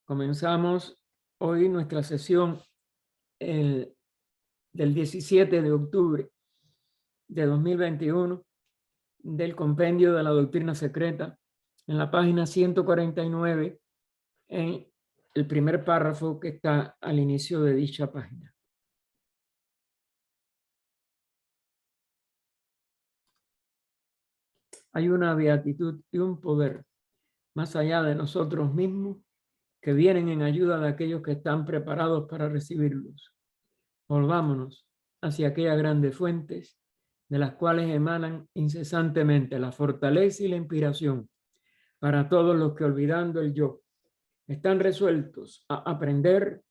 Comenzamos hoy nuestra sesión del 17 de octubre de 2021 del Compendio de la Doctrina Secreta en la página 149 en el primer párrafo que está al inicio de dicha página. Hay una beatitud y un poder más allá de nosotros mismos que vienen en ayuda de aquellos que están preparados para recibirlos. Volvámonos hacia aquellas grandes fuentes de las cuales emanan incesantemente la fortaleza y la inspiración para todos los que, olvidando el yo, están resueltos a aprender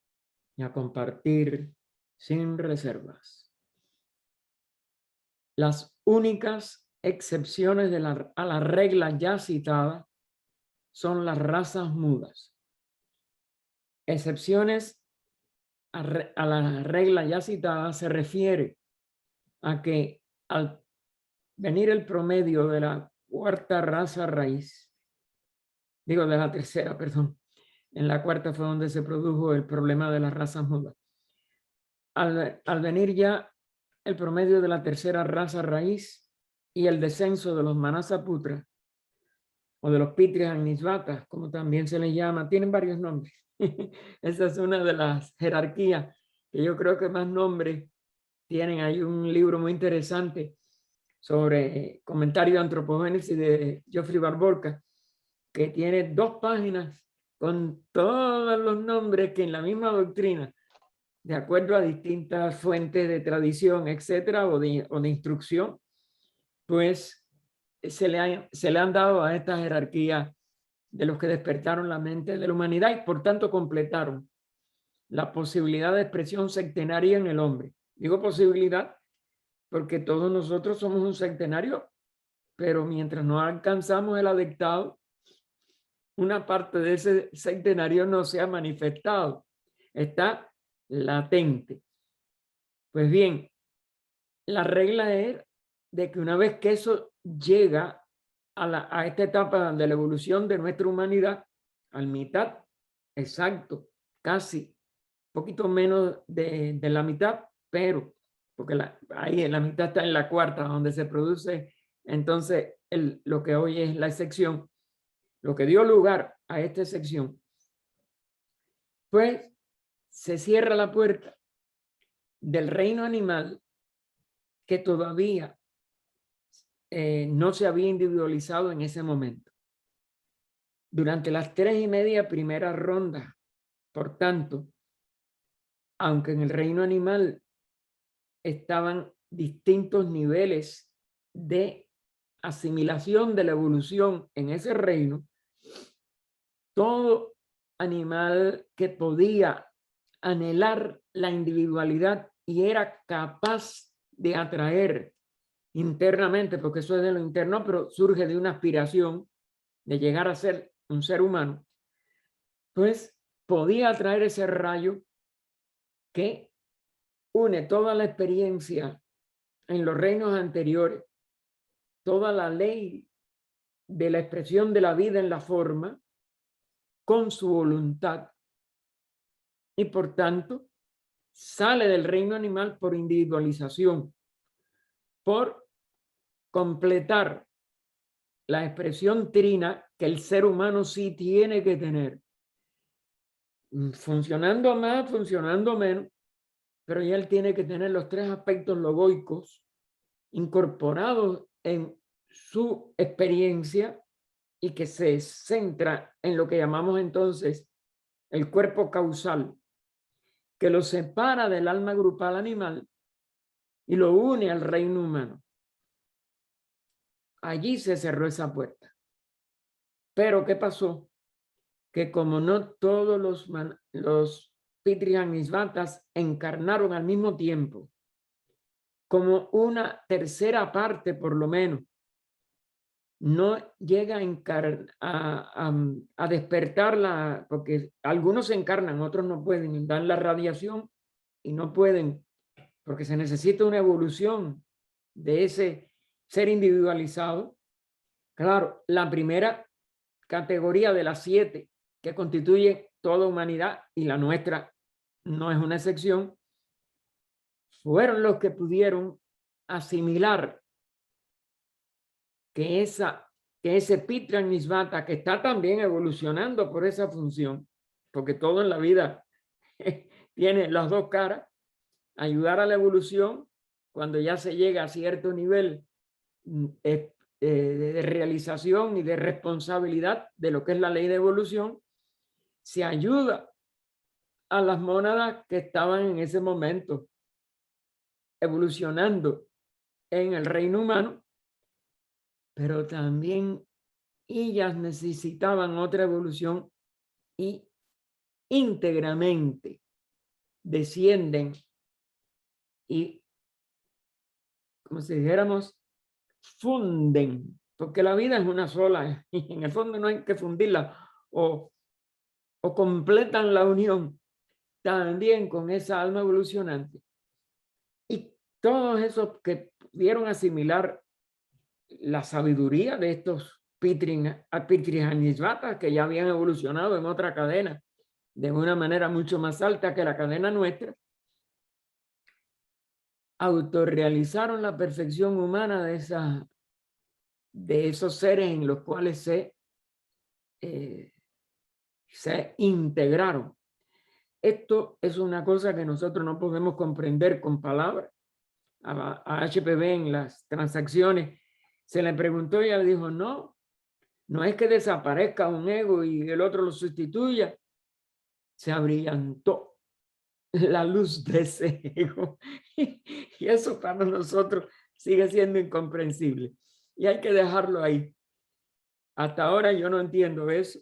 y a compartir sin reservas. Las únicas excepciones a la regla ya citada son las razas mudas. Excepciones a la regla ya citada se refiere a que al venir el promedio de la cuarta raza raíz, digo de la tercera, perdón, en la cuarta fue donde se produjo el problema de las razas mudas. Al venir ya el promedio de la tercera raza raíz y el descenso de los Manasaputra o de los Pitris Agnisvatas, como también se les llama, tienen varios nombres. Esa es una de las jerarquías que yo creo que más nombres tienen. Hay un libro muy interesante sobre comentario de antropogénesis de Geoffrey Barborca, que tiene 2 páginas con todos los nombres que en la misma doctrina, de acuerdo a distintas fuentes de tradición, etcétera, o de instrucción, pues se le han dado a esta jerarquía de los que despertaron la mente de la humanidad y por tanto completaron la posibilidad de expresión sectenaria en el hombre. Digo posibilidad porque todos nosotros somos un sectenario, pero mientras no alcanzamos el adectado, una parte de ese sectenario no se ha manifestado, está latente. Pues bien, la regla es de que una vez que eso llega a esta etapa de la evolución de nuestra humanidad, al mitad, exacto, casi, poquito menos de la mitad, pero, porque ahí en la mitad está en la cuarta, donde se produce entonces lo que hoy es la excepción, lo que dio lugar a esta excepción, pues se cierra la puerta del reino animal que todavía no se había individualizado en ese momento. Durante las 3.5 primeras rondas, por tanto, aunque en el reino animal estaban distintos niveles de asimilación de la evolución en ese reino, todo animal que podía anhelar la individualidad y era capaz de atraer internamente, porque eso es de lo interno, pero surge de una aspiración de llegar a ser un ser humano, pues podía atraer ese rayo que une toda la experiencia en los reinos anteriores, toda la ley de la expresión de la vida en la forma, con su voluntad, y por tanto sale del reino animal por individualización, por completar la expresión trina que el ser humano sí tiene que tener, funcionando más, funcionando menos, pero ya él tiene que tener los 3 aspectos logoicos incorporados en su experiencia y que se centra en lo que llamamos entonces el cuerpo causal, que lo separa del alma grupal animal y lo une al reino humano. Allí se cerró esa puerta. Pero ¿qué pasó? Que como no todos los Pitris Agnisvatas encarnaron al mismo tiempo, como una tercera parte por lo menos, no llega a despertarla, porque algunos se encarnan, otros no pueden, dan la radiación y no pueden, porque se necesita una evolución de ese ser individualizado. Claro, la primera categoría de las 7 que constituye toda humanidad, y la nuestra no es una excepción, fueron los que pudieron asimilar que ese Pitra Nisvata, que está también evolucionando por esa función, porque todo en la vida tiene las dos caras, ayudar a la evolución cuando ya se llega a cierto nivel de realización y de responsabilidad de lo que es la ley de evolución, se ayuda a las mónadas que estaban en ese momento evolucionando en el reino humano, pero también ellas necesitaban otra evolución y íntegramente descienden y, como si dijéramos, funden, porque la vida es una sola y en el fondo no hay que fundirla, o completan la unión también con esa alma evolucionante. Y todos esos que pudieron asimilar la sabiduría de estos Pitrijaniśvatas que ya habían evolucionado en otra cadena de una manera mucho más alta que la cadena nuestra, autorrealizaron la perfección humana de esos seres en los cuales se integraron. Esto es una cosa que nosotros no podemos comprender con palabras. A HPV en las transacciones se le preguntó y ella dijo, no es que desaparezca un ego y el otro lo sustituya. Se abrillantó la luz de ese ego. Y eso para nosotros sigue siendo incomprensible. Y hay que dejarlo ahí. Hasta ahora yo no entiendo eso.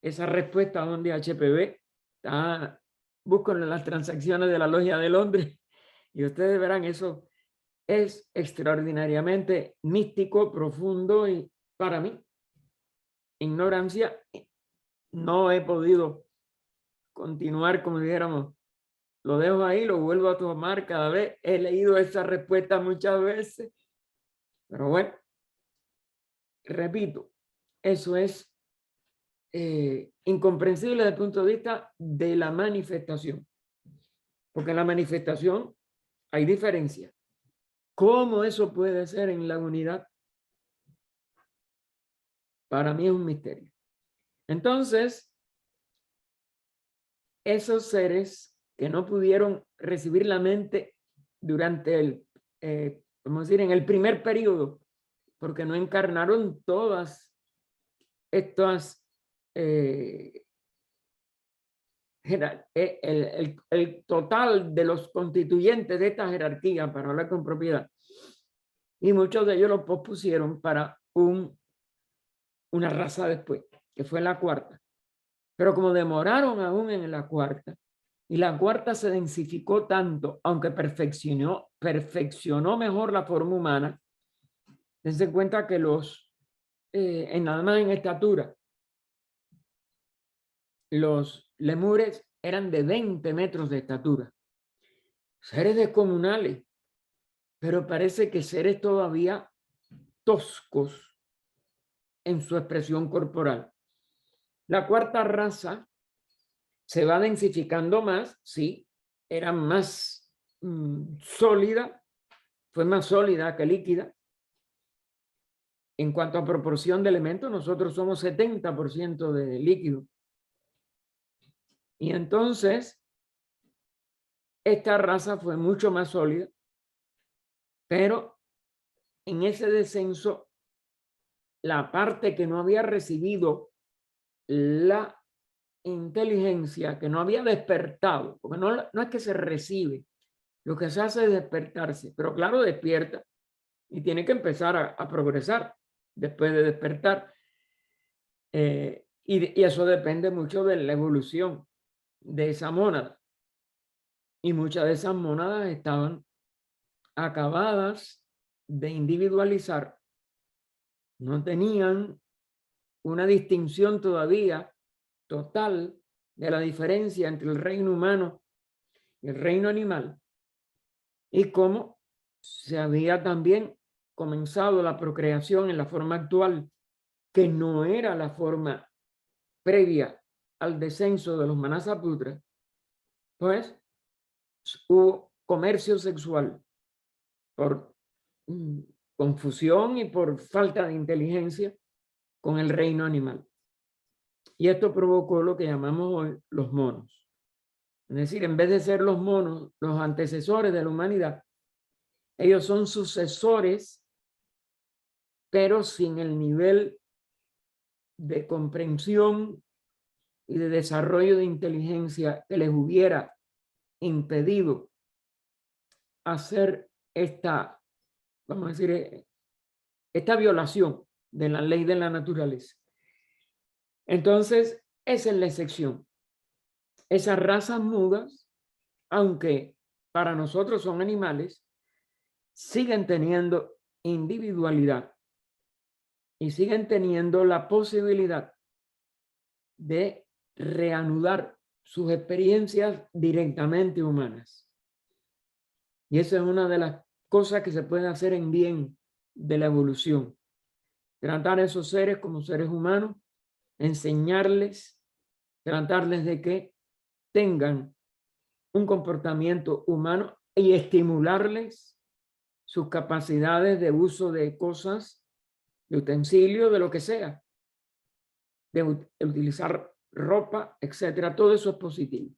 Esa respuesta donde HPV está, buscan las transacciones de la Logia de Londres y ustedes verán, eso es extraordinariamente místico, profundo, y para mí, ignorancia, no he podido continuar, como dijéramos, lo dejo ahí, lo vuelvo a tomar cada vez. He leído esa respuesta muchas veces, pero bueno, repito, eso es incomprensible desde el punto de vista de la manifestación, porque en la manifestación hay diferencia. ¿Cómo eso puede ser en la unidad? Para mí es un misterio. Entonces, esos seres que no pudieron recibir la mente durante vamos a decir, en el primer periodo, porque no encarnaron todas estas, el total de los constituyentes de esta jerarquía, para hablar con propiedad, y muchos de ellos lo pospusieron para una raza después, que fue la cuarta. Pero como demoraron aún en la cuarta, y la cuarta se densificó tanto, aunque perfeccionó mejor la forma humana, dense cuenta que nada más en estatura, los lemures eran de 20 metros de estatura, seres descomunales, pero parece que seres todavía toscos en su expresión corporal. La cuarta raza se va densificando más, sí, era más sólida, fue más sólida que líquida. En cuanto a proporción de elementos, nosotros somos 70% de líquido. Y entonces, esta raza fue mucho más sólida, pero en ese descenso, la parte que no había recibido la inteligencia, que no había despertado, porque no es que se recibe, lo que se hace es despertarse, pero claro, despierta y tiene que empezar a progresar después de despertar. Y eso depende mucho de la evolución de esa mónada. Y muchas de esas mónadas estaban acabadas de individualizar, no tenían una distinción todavía total de la diferencia entre el reino humano y el reino animal, y cómo se había también comenzado la procreación en la forma actual, que no era la forma previa al descenso de los Manasaputras, pues hubo comercio sexual por confusión y por falta de inteligencia con el reino animal. Y esto provocó lo que llamamos hoy los monos. Es decir, en vez de ser los monos los antecesores de la humanidad, ellos son sucesores, pero sin el nivel de comprensión y de desarrollo de inteligencia que les hubiera impedido hacer esta, vamos a decir, esta violación de la ley de la naturaleza. Entonces, esa es la excepción. Esas razas mudas, aunque para nosotros son animales, siguen teniendo individualidad y siguen teniendo la posibilidad de reanudar sus experiencias directamente humanas. Y esa es una de las cosas que se puede hacer en bien de la evolución. Tratar a esos seres como seres humanos, enseñarles, tratarles de que tengan un comportamiento humano y estimularles sus capacidades de uso de cosas, de utensilios, de lo que sea, de utilizar ropa, etcétera. Todo eso es positivo.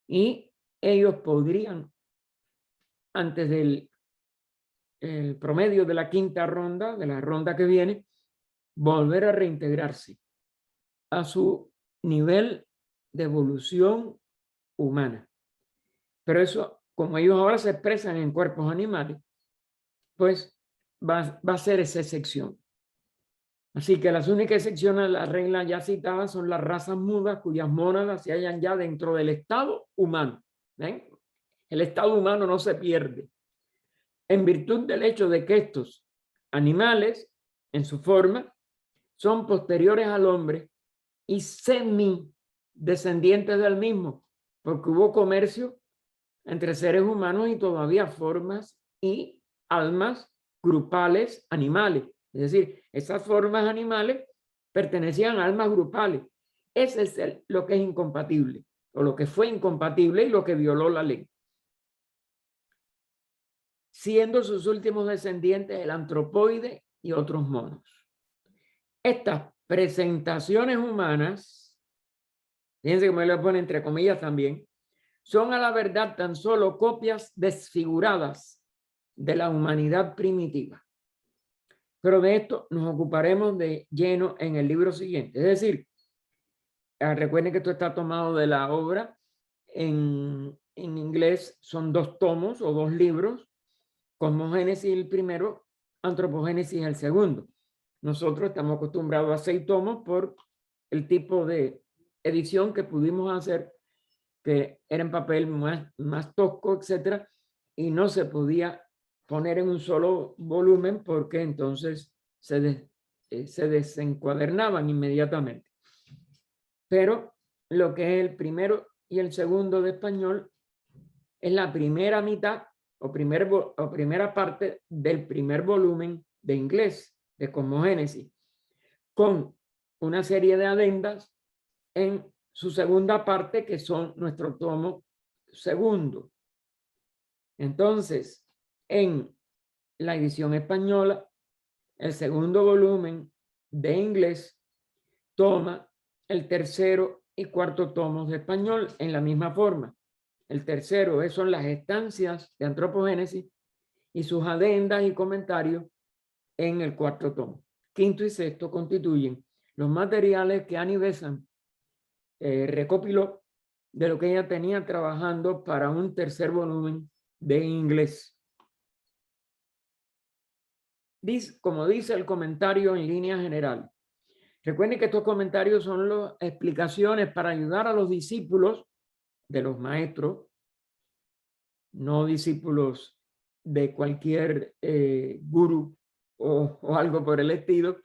Y ellos podrían, antes del el promedio de la quinta ronda, de la ronda que viene, volver a reintegrarse a su nivel de evolución humana. Pero eso, como ellos ahora se expresan en cuerpos animales, pues va a ser esa excepción. Así que las únicas excepciones a la regla ya citada son las razas mudas cuyas mónadas se hallan ya dentro del estado humano. ¿Ven? El estado humano no se pierde. En virtud del hecho de que estos animales, en su forma, son posteriores al hombre y semi-descendientes del mismo, porque hubo comercio entre seres humanos y todavía formas y almas grupales animales. Es decir, esas formas animales pertenecían a almas grupales. Ese es lo que es incompatible, o lo que fue incompatible y lo que violó la ley. Siendo sus últimos descendientes el antropoide y otros monos. Estas presentaciones humanas, fíjense que me lo pone entre comillas también, son a la verdad tan solo copias desfiguradas de la humanidad primitiva. Pero de esto nos ocuparemos de lleno en el libro siguiente. Es decir, recuerden que esto está tomado de la obra en inglés, son 2 tomos o 2 libros, Cosmogénesis el primero, Antropogénesis el segundo. Nosotros estamos acostumbrados a 6 tomos por el tipo de edición que pudimos hacer, que era en papel más tosco, etcétera, y no se podía poner en un solo volumen porque entonces se desencuadernaban inmediatamente. Pero lo que es el primero y el segundo de español es la primera mitad o primera parte del primer volumen de inglés, de Cosmogénesis, con una serie de adendas en su segunda parte, que son nuestro tomo segundo. Entonces, en la edición española, el segundo volumen de inglés toma el tercero y cuarto tomos de español en la misma forma. El tercero son las estancias de Antropogénesis y sus adendas y comentarios en el cuarto tomo. Quinto y sexto constituyen los materiales que Annie Besant recopiló de lo que ella tenía trabajando para un tercer volumen de inglés. Como dice el comentario en línea general, recuerden que estos comentarios son las explicaciones para ayudar a los discípulos de los maestros, no discípulos de cualquier gurú o algo por el estilo,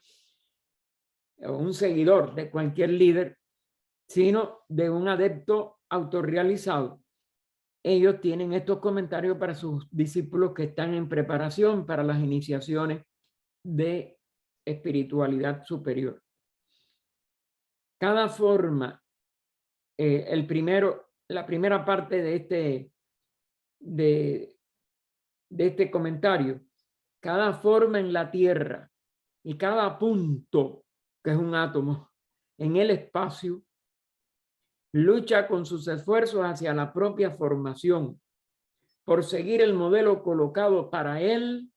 o un seguidor de cualquier líder, sino de un adepto autorrealizado. Ellos tienen estos comentarios para sus discípulos que están en preparación para las iniciaciones de espiritualidad superior. cada forma, la primera parte de este comentario, cada forma en la Tierra y cada punto, que es un átomo, en el espacio, lucha con sus esfuerzos hacia la propia formación, por seguir el modelo colocado para él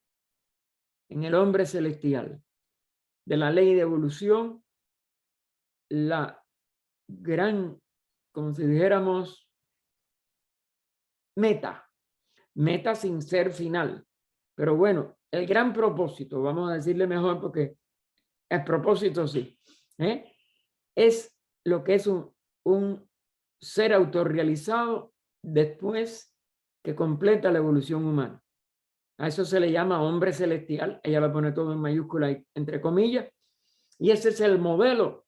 en el hombre celestial. De la ley de evolución, la gran, como si dijéramos, meta sin ser final. Pero bueno, el gran propósito, vamos a decirle mejor porque el propósito sí, es lo que es un ser autorrealizado después que completa la evolución humana. A eso se le llama hombre celestial. Ella lo pone todo en mayúscula y entre comillas. Y ese es el modelo.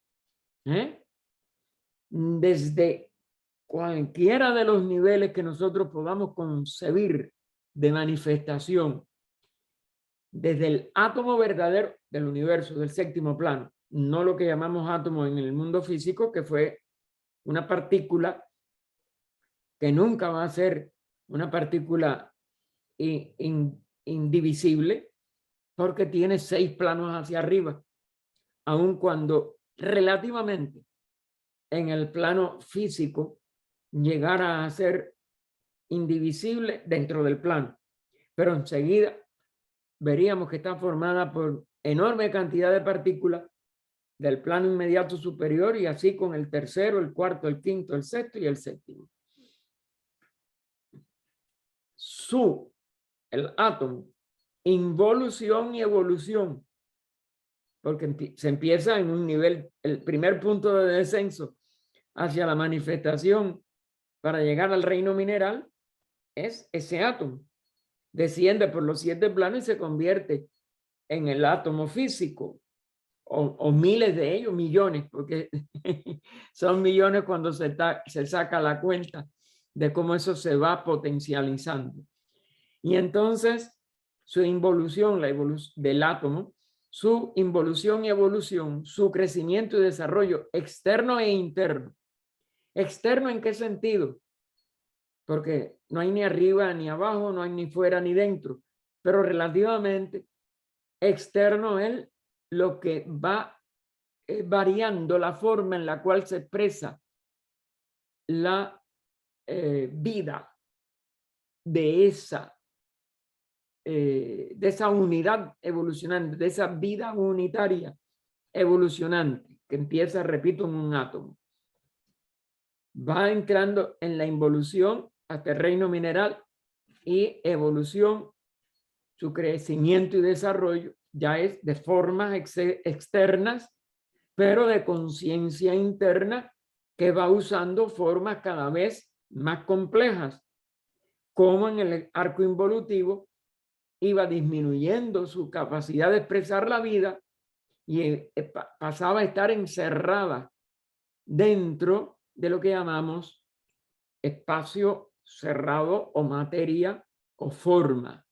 Desde cualquiera de los niveles que nosotros podamos concebir de manifestación, desde el átomo verdadero del universo, del séptimo plano, no lo que llamamos átomo en el mundo físico, que fue una partícula que nunca va a ser una partícula indivisible, porque tiene 6 planos hacia arriba, aun cuando relativamente en el plano físico llegara a ser indivisible dentro del plano, pero enseguida veríamos que está formada por enorme cantidad de partículas del plano inmediato superior y así con el tercero, el cuarto, el quinto, el sexto y el séptimo. El átomo, involución y evolución, porque se empieza en un nivel, el primer punto de descenso hacia la manifestación para llegar al reino mineral es ese átomo. Desciende por los 7 planos y se convierte en el átomo físico, o miles de ellos, millones, porque son millones cuando se saca la cuenta de cómo eso se va potencializando. Y entonces su involución, la evolución del átomo, su involución y evolución, su crecimiento y desarrollo externo e interno. ¿Externo en qué sentido? Porque no hay ni arriba ni abajo, no hay ni fuera ni dentro, pero relativamente externo es lo que va variando la forma en la cual se expresa la vida de esa unidad evolucionante, de esa vida unitaria evolucionante que empieza, repito, en un átomo. Va entrando en la involución hasta el reino mineral y evolución, su crecimiento y desarrollo ya es de formas externas, pero de conciencia interna que va usando formas cada vez más complejas, como en el arco involutivo iba disminuyendo su capacidad de expresar la vida y pasaba a estar encerrada dentro de lo que llamamos espacio cerrado o materia o forma.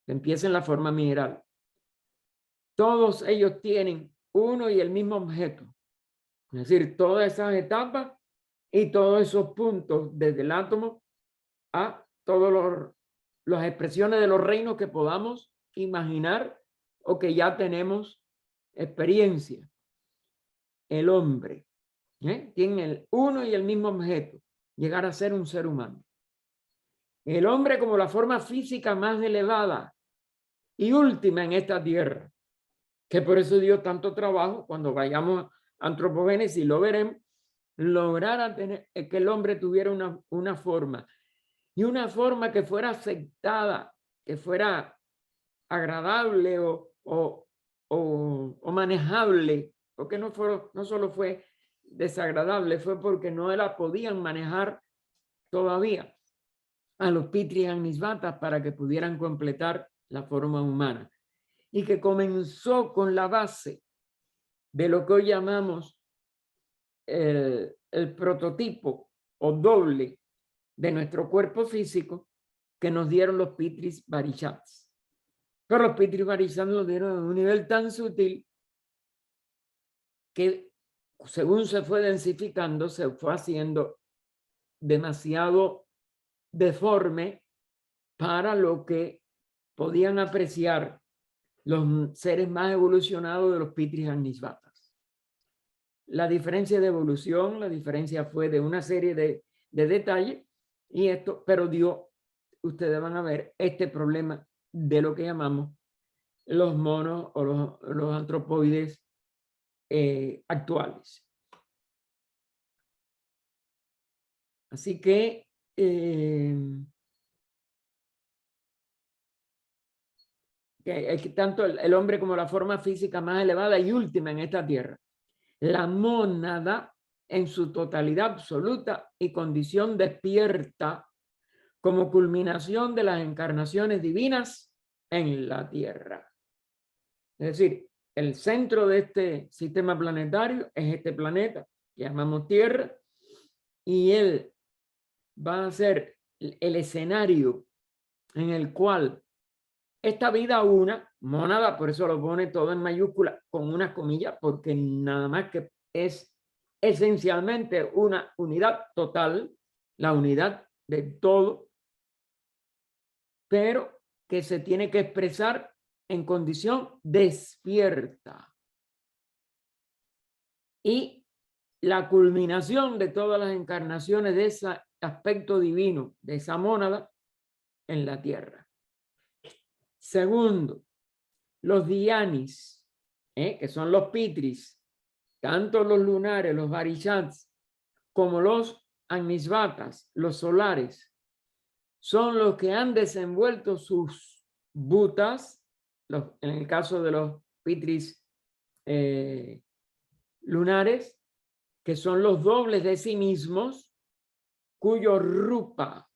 Empieza en la forma mineral. Todos ellos tienen uno y el mismo objeto. Es decir, todas esas etapas y todos esos puntos desde el átomo a todas las expresiones de los reinos que podamos imaginar o que ya tenemos experiencia. El hombre tiene el uno y el mismo objeto, llegar a ser un ser humano. El hombre como la forma física más elevada y última en esta tierra, que por eso dio tanto trabajo cuando vayamos a antropogénesis, lo veremos, lograr que el hombre tuviera una forma y una forma que fuera aceptada, que fuera agradable o manejable, porque no solo fue desagradable, fue porque no la podían manejar todavía a los Pitris Agnisvatas para que pudieran completar la forma humana. Y que comenzó con la base de lo que hoy llamamos el prototipo o doble de nuestro cuerpo físico que nos dieron los Pitris Varishats. Pero los Pitris Varishats nos dieron a un nivel tan sutil que según se fue densificando, se fue haciendo demasiado deforme para lo que podían apreciar los seres más evolucionados de los Pitris Agnisvatas. La diferencia de evolución, la diferencia fue de una serie de detalles, y esto, pero dio, ustedes van a ver este problema de lo que llamamos los monos o los antropoides actuales. Así que tanto el hombre como la forma física más elevada y última en esta tierra, la mónada en su totalidad absoluta y condición despierta como culminación de las encarnaciones divinas en la tierra. Es decir, el centro de este sistema planetario es este planeta que llamamos Tierra, y él va a ser el escenario en el cual esta vida una, mónada, por eso lo pone todo en mayúscula con unas comillas, porque nada más que es esencialmente una unidad total, la unidad de todo, pero que se tiene que expresar en condición despierta. Y la culminación de todas las encarnaciones de ese aspecto divino, de esa mónada, en la tierra. Segundo, los dhyanis, que son los pitris, tanto los lunares, los varishats, como los agnisvatas, los solares, son los que han desenvuelto sus bhutas, en el caso de los pitris lunares, que son los dobles de sí mismos, cuyo rupa,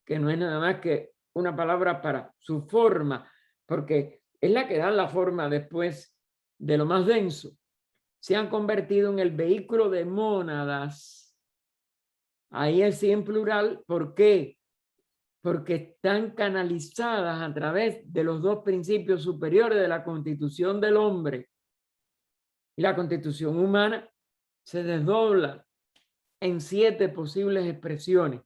que no es nada más que una palabra para su forma, porque es la que da la forma después de lo más denso, se han convertido en el vehículo de mónadas. Ahí es sí en plural. ¿Por qué? Porque están canalizadas a través de los dos principios superiores de la constitución del hombre. Y la constitución humana se desdobla en 7 posibles expresiones.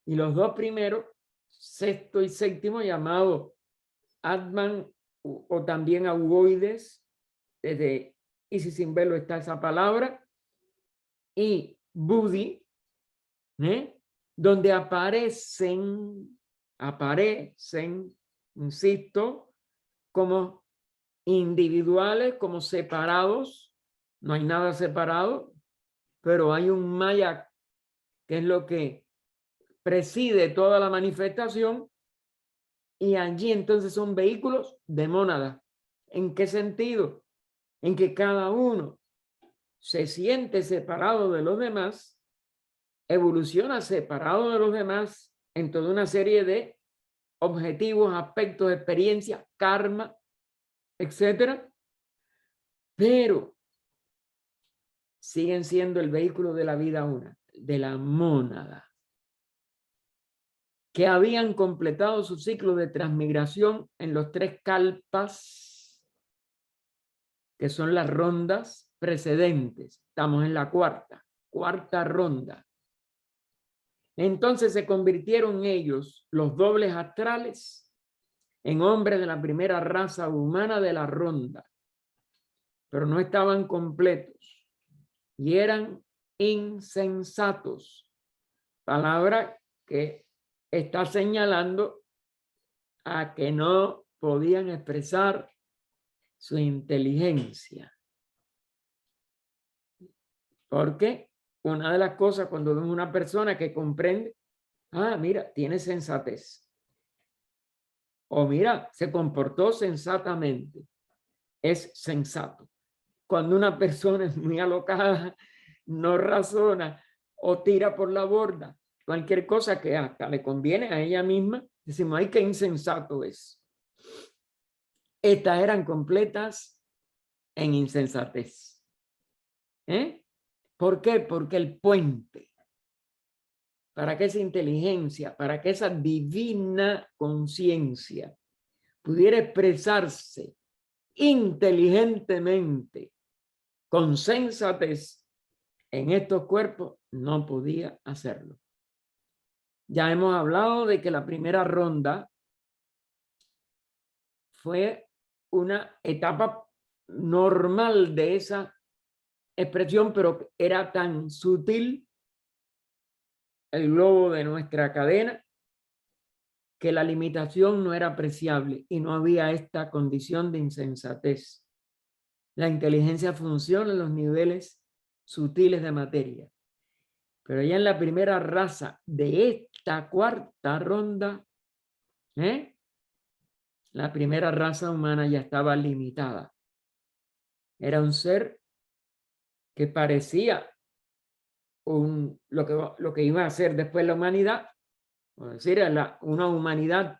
Y los dos primeros, sexto y séptimo, llamado Atman o también Augoides, desde Isis sin velo está esa palabra, y Buddhi, donde aparecen, insisto, como individuales, como separados. No hay nada separado, pero hay un maya que es lo que preside toda la manifestación, y allí entonces son vehículos de mónada. ¿En qué sentido? En que cada uno se siente separado de los demás, evoluciona separado de los demás en toda una serie de objetivos, aspectos, experiencias, karma, etcétera, pero siguen siendo el vehículo de la vida una, de la mónada, que habían completado su ciclo de transmigración en los 3 kalpas, que son las rondas precedentes. Estamos en la cuarta ronda. Entonces se convirtieron ellos, los dobles astrales, en hombres de la primera raza humana de la ronda, pero no estaban completos y eran insensatos, palabra que está señalando a que no podían expresar su inteligencia. Porque una de las cosas cuando vemos una persona que comprende, mira, tiene sensatez, o mira, se comportó sensatamente, es sensato. Cuando una persona es muy alocada, no razona o tira por la borda cualquier cosa que hasta le conviene a ella misma, decimos, ay, qué insensato es. Estas eran completas en insensatez. ¿Por qué? Porque el puente para que esa inteligencia, para que esa divina conciencia pudiera expresarse inteligentemente con sensatez en estos cuerpos, no podía hacerlo. Ya hemos hablado de que la primera ronda fue una etapa normal de esa expresión, pero era tan sutil el globo de nuestra cadena que la limitación no era apreciable y no había esta condición de insensatez. La inteligencia funciona en los niveles sutiles de materia. Pero ya en la primera raza de esta cuarta ronda, la primera raza humana ya estaba limitada. Era un ser que parecía lo que iba a ser después la humanidad, es decir, una humanidad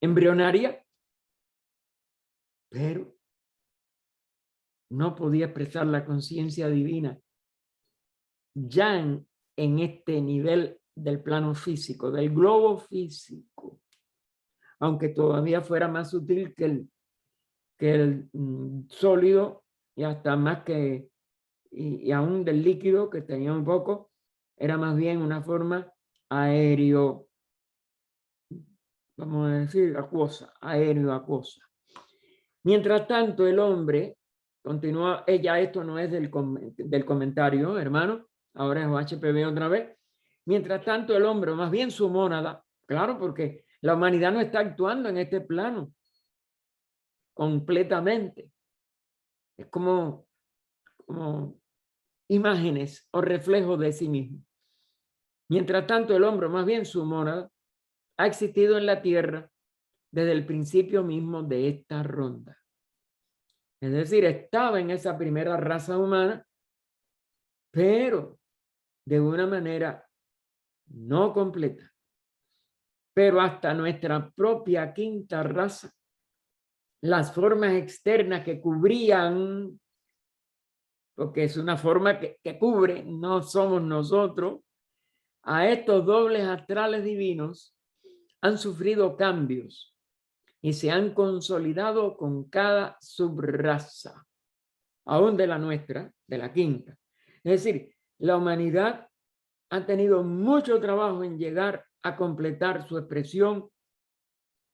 embrionaria, pero no podía expresar la conciencia divina ya en este nivel del plano físico, del globo físico, aunque todavía fuera más sutil que el sólido y hasta más que, y aún del líquido que tenía un poco, era más bien una forma aéreo, vamos a decir, acuosa, aéreo-acuosa. Mientras tanto, el hombre continúa, esto no es del comentario, hermano, ahora es HPV otra vez. Mientras tanto, el hombre, más bien su mónada, claro, porque la humanidad no está actuando en este plano completamente. Es como imágenes o reflejos de sí mismo. Mientras tanto, el hombre, más bien su mónada, ha existido en la tierra desde el principio mismo de esta ronda. Es decir, estaba en esa primera raza humana, pero de una manera no completa. Pero hasta nuestra propia quinta raza, las formas externas que cubrían, porque es una forma que cubre, no somos nosotros, a estos dobles astrales divinos han sufrido cambios y se han consolidado con cada subraza, aún de la nuestra, de la quinta. Es decir, la humanidad ha tenido mucho trabajo en llegar a completar su expresión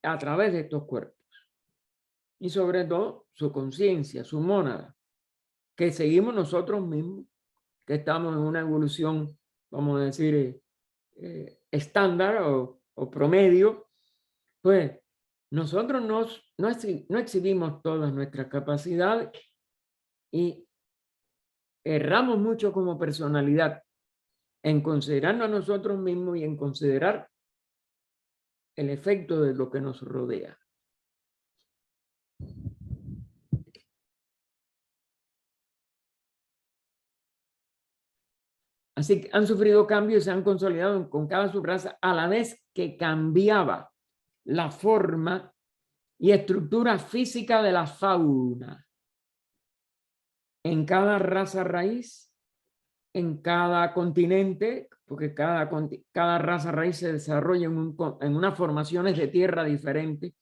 a través de estos cuerpos. Y sobre todo su conciencia, su mónada, que seguimos nosotros mismos, que estamos en una evolución, vamos a decir, estándar o promedio, pues nosotros no exhibimos todas nuestras capacidades y erramos mucho como personalidad en considerarnos a nosotros mismos y en considerar el efecto de lo que nos rodea. Así que han sufrido cambios y se han consolidado con cada subraza a la vez que cambiaba la forma y estructura física de la fauna. En cada raza raíz, en cada continente, porque cada raza raíz se desarrolla en unas formaciones de tierra diferentes.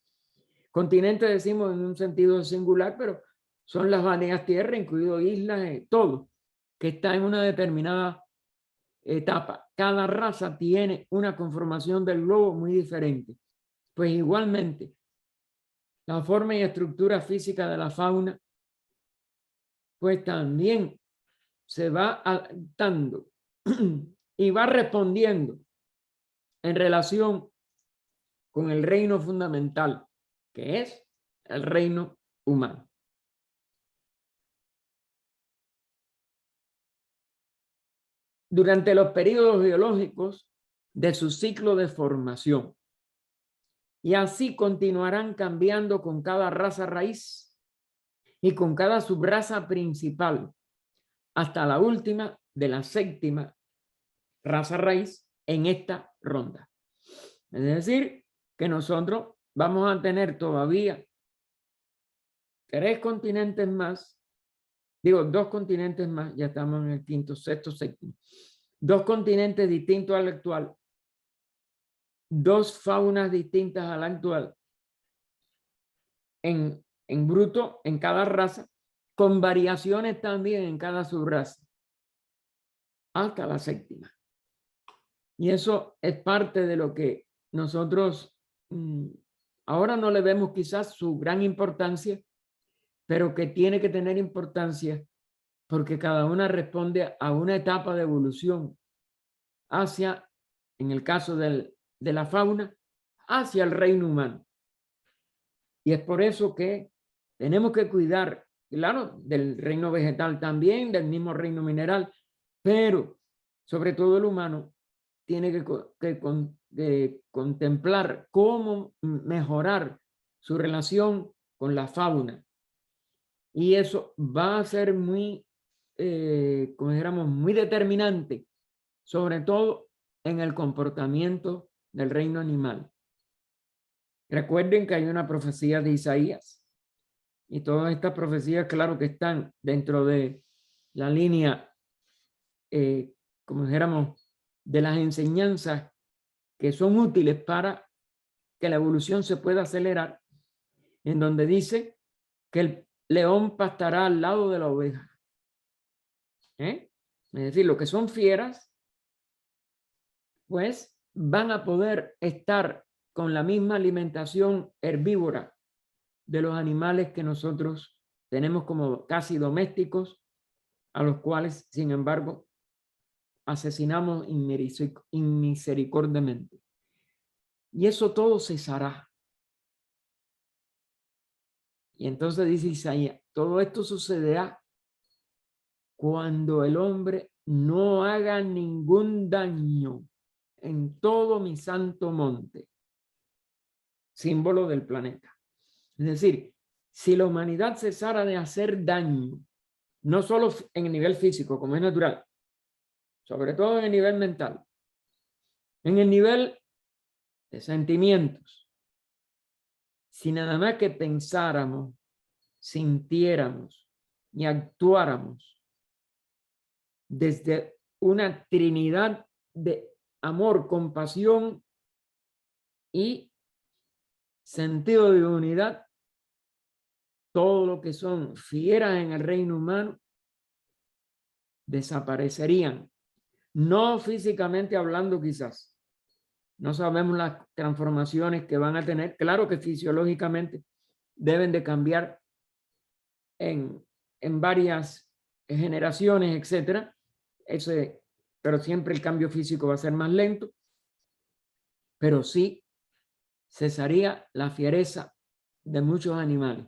Continente decimos en un sentido singular, pero son las varias tierras, incluido islas, todo, que está en una determinada etapa. Cada raza tiene una conformación del globo muy diferente. Pues igualmente, la forma y estructura física de la fauna, pues también se va adaptando y va respondiendo en relación con el reino fundamental, que es el reino humano. Durante los periodos biológicos de su ciclo de formación. Y así continuarán cambiando con cada raza raíz y con cada subraza principal, hasta la última de la séptima raza raíz en esta ronda. Es decir, que nosotros vamos a tener todavía 3 continentes más, digo 2 continentes más, ya estamos en el quinto, sexto, séptimo. 2 continentes distintos al actual, 2 faunas distintas a la actual, en bruto, en cada raza, con variaciones también en cada subraza, hasta la séptima. Y eso es parte de lo que nosotros ahora no le vemos quizás su gran importancia, pero que tiene que tener importancia porque cada una responde a una etapa de evolución hacia, en el caso de la fauna, hacia el reino humano. Y es por eso que tenemos que cuidar, claro, del reino vegetal también, del mismo reino mineral, pero sobre todo el humano tiene que contemplar cómo mejorar su relación con la fauna. Y eso va a ser muy, como dijéramos, muy determinante, sobre todo en el comportamiento del reino animal. Recuerden que hay una profecía de Isaías y todas estas profecías, claro que están dentro de la línea, como dijéramos, de las enseñanzas que son útiles para que la evolución se pueda acelerar, en donde dice que el león pastará al lado de la oveja. Es decir, lo que son fieras, pues van a poder estar con la misma alimentación herbívora de los animales que nosotros tenemos como casi domésticos, a los cuales, sin embargo, asesinamos inmisericordiamente. Y eso todo cesará. Y entonces dice Isaías, todo esto sucederá cuando el hombre no haga ningún daño en todo mi santo monte, símbolo del planeta. Es decir, si la humanidad cesara de hacer daño, no solo en el nivel físico, como es natural, sobre todo en el nivel mental, en el nivel de sentimientos, si nada más que pensáramos, sintiéramos y actuáramos desde una trinidad de amor, compasión y sentido de unidad, todo lo que son fieras en el reino humano desaparecerían. No físicamente hablando quizás. No sabemos las transformaciones que van a tener. Claro que fisiológicamente deben de cambiar en varias generaciones, etcétera. Pero siempre el cambio físico va a ser más lento. Pero sí cesaría la fiereza de muchos animales,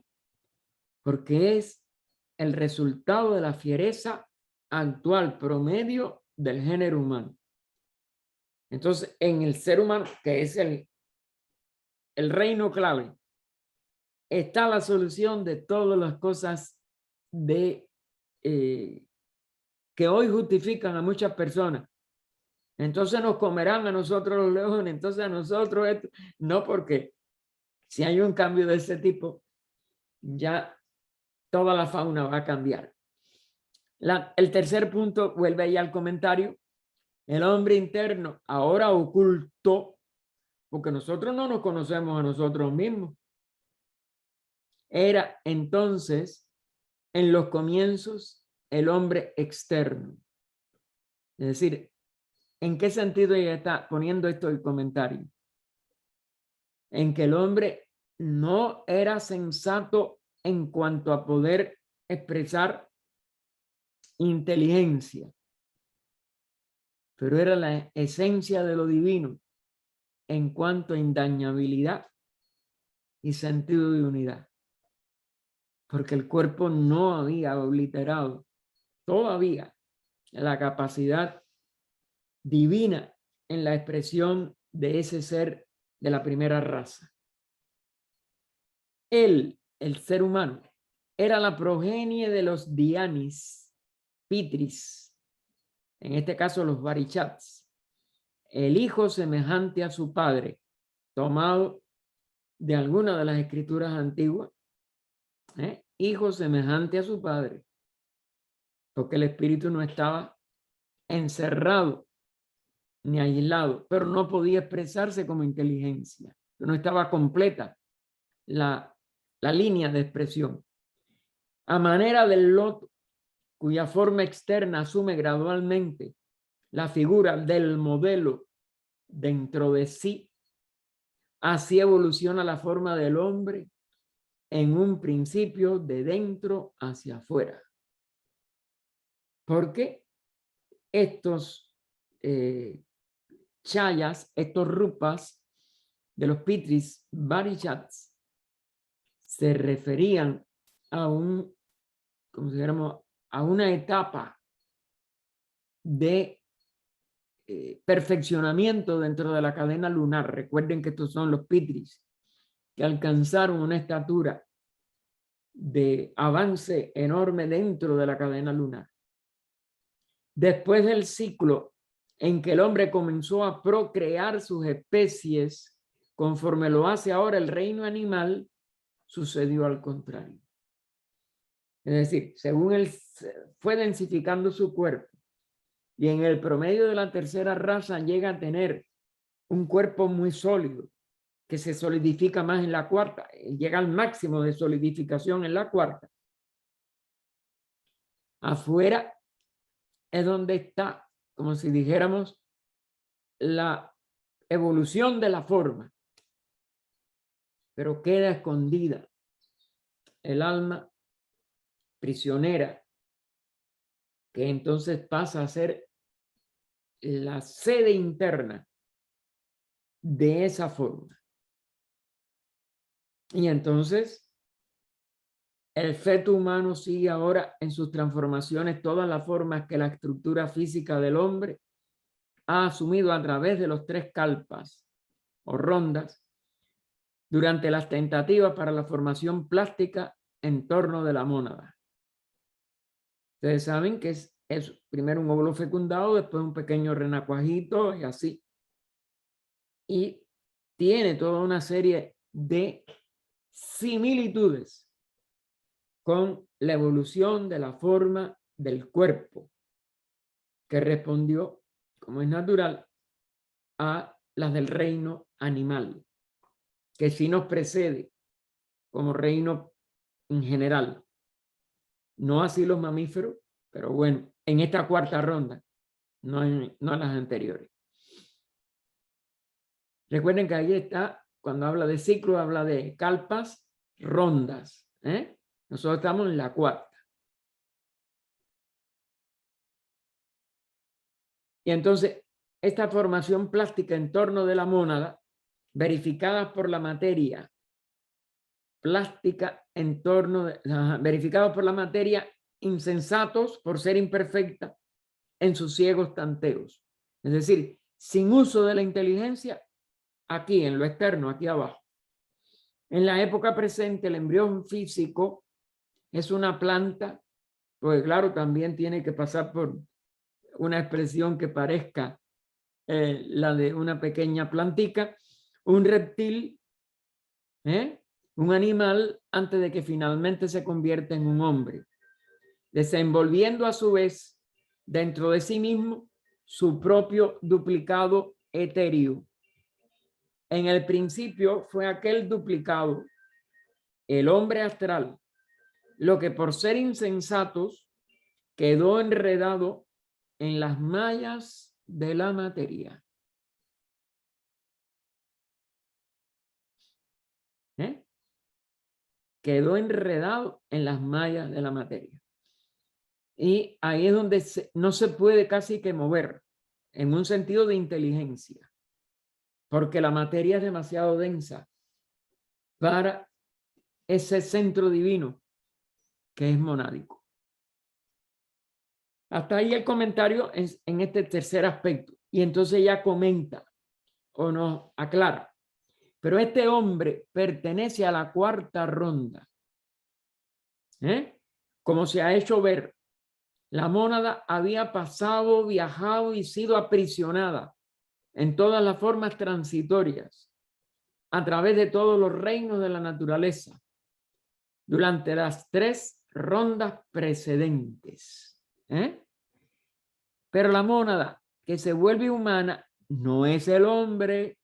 porque es el resultado de la fiereza actual promedio del género humano. Entonces, en el ser humano, que es el reino clave, está la solución de todas las cosas que hoy justifican a muchas personas. Entonces nos comerán a nosotros los leones, entonces a nosotros esto. No, porque si hay un cambio de ese tipo, ya toda la fauna va a cambiar. El tercer punto, vuelve ahí al comentario, el hombre interno, ahora oculto, porque nosotros no nos conocemos a nosotros mismos. Era entonces, en los comienzos, el hombre externo. Es decir, ¿en qué sentido ella está poniendo esto el comentario? En que el hombre no era sensato en cuanto a poder expresar inteligencia, pero era la esencia de lo divino en cuanto a indañabilidad y sentido de unidad, porque el cuerpo no había obliterado todavía la capacidad divina en la expresión de ese ser de la primera raza. Él, el ser humano, era la progenie de los Dianis, Pitris, en este caso los Barichats, el hijo semejante a su padre, tomado de alguna de las escrituras antiguas, hijo semejante a su padre, porque el espíritu no estaba encerrado ni aislado, pero no podía expresarse como inteligencia, no estaba completa la línea de expresión. a manera del loto, cuya forma externa asume gradualmente la figura del modelo dentro de sí. Así evoluciona la forma del hombre en un principio de dentro hacia afuera. Porque estos chayas, estos rupas de los pitris varishats se referían a un, como si dijéramos, a una etapa de perfeccionamiento dentro de la cadena lunar. Recuerden que estos son los pitris que alcanzaron una estatura de avance enorme dentro de la cadena lunar. Después del ciclo en que el hombre comenzó a procrear sus especies, conforme lo hace ahora el reino animal, sucedió al contrario. Es decir, según él fue densificando su cuerpo y en el promedio de la tercera raza llega a tener un cuerpo muy sólido que se solidifica más en la cuarta, llega al máximo de solidificación en la cuarta. Afuera es donde está, como si dijéramos, la evolución de la forma, pero queda escondida el alma prisionera, que entonces pasa a ser la sede interna de esa forma. Y entonces el feto humano sigue ahora en sus transformaciones todas las formas que la estructura física del hombre ha asumido a través de los tres kalpas o rondas durante las tentativas para la formación plástica en torno de la mónada. Ustedes saben que es primero un óvulo fecundado, después un pequeño renacuajito y así. Y tiene toda una serie de similitudes con la evolución de la forma del cuerpo, que respondió, como es natural, a las del reino animal, que sí nos precede como reino en general. No así los mamíferos, pero bueno, en esta cuarta ronda, no en las anteriores. Recuerden que ahí está, cuando habla de ciclo, habla de kalpas, rondas. Nosotros estamos en la cuarta. Y entonces, esta formación plástica en torno de la mónada, verificada por la materia plástica en torno de, verificados por la materia insensatos por ser imperfecta en sus ciegos tanteos. Es decir, sin uso de la inteligencia, aquí en lo externo, aquí abajo. En la época presente, el embrión físico es una planta, pues claro, también tiene que pasar por una expresión que parezca la de una pequeña plantica, un reptil, un animal, antes de que finalmente se convierta en un hombre, desenvolviendo a su vez dentro de sí mismo su propio duplicado etéreo. En el principio fue aquel duplicado, el hombre astral, lo que por ser insensatos quedó enredado en las mallas de la materia. Quedó enredado en las mallas de la materia. Y ahí es donde no se puede casi que mover en un sentido de inteligencia, porque la materia es demasiado densa para ese centro divino que es monádico. Hasta ahí el comentario en este tercer aspecto. Y entonces ya comenta o nos aclara. Pero este hombre pertenece a la cuarta ronda. Como se ha hecho ver, la mónada había pasado, viajado y sido aprisionada en todas las formas transitorias a través de todos los reinos de la naturaleza durante las tres rondas precedentes. Pero la mónada que se vuelve humana no es el hombre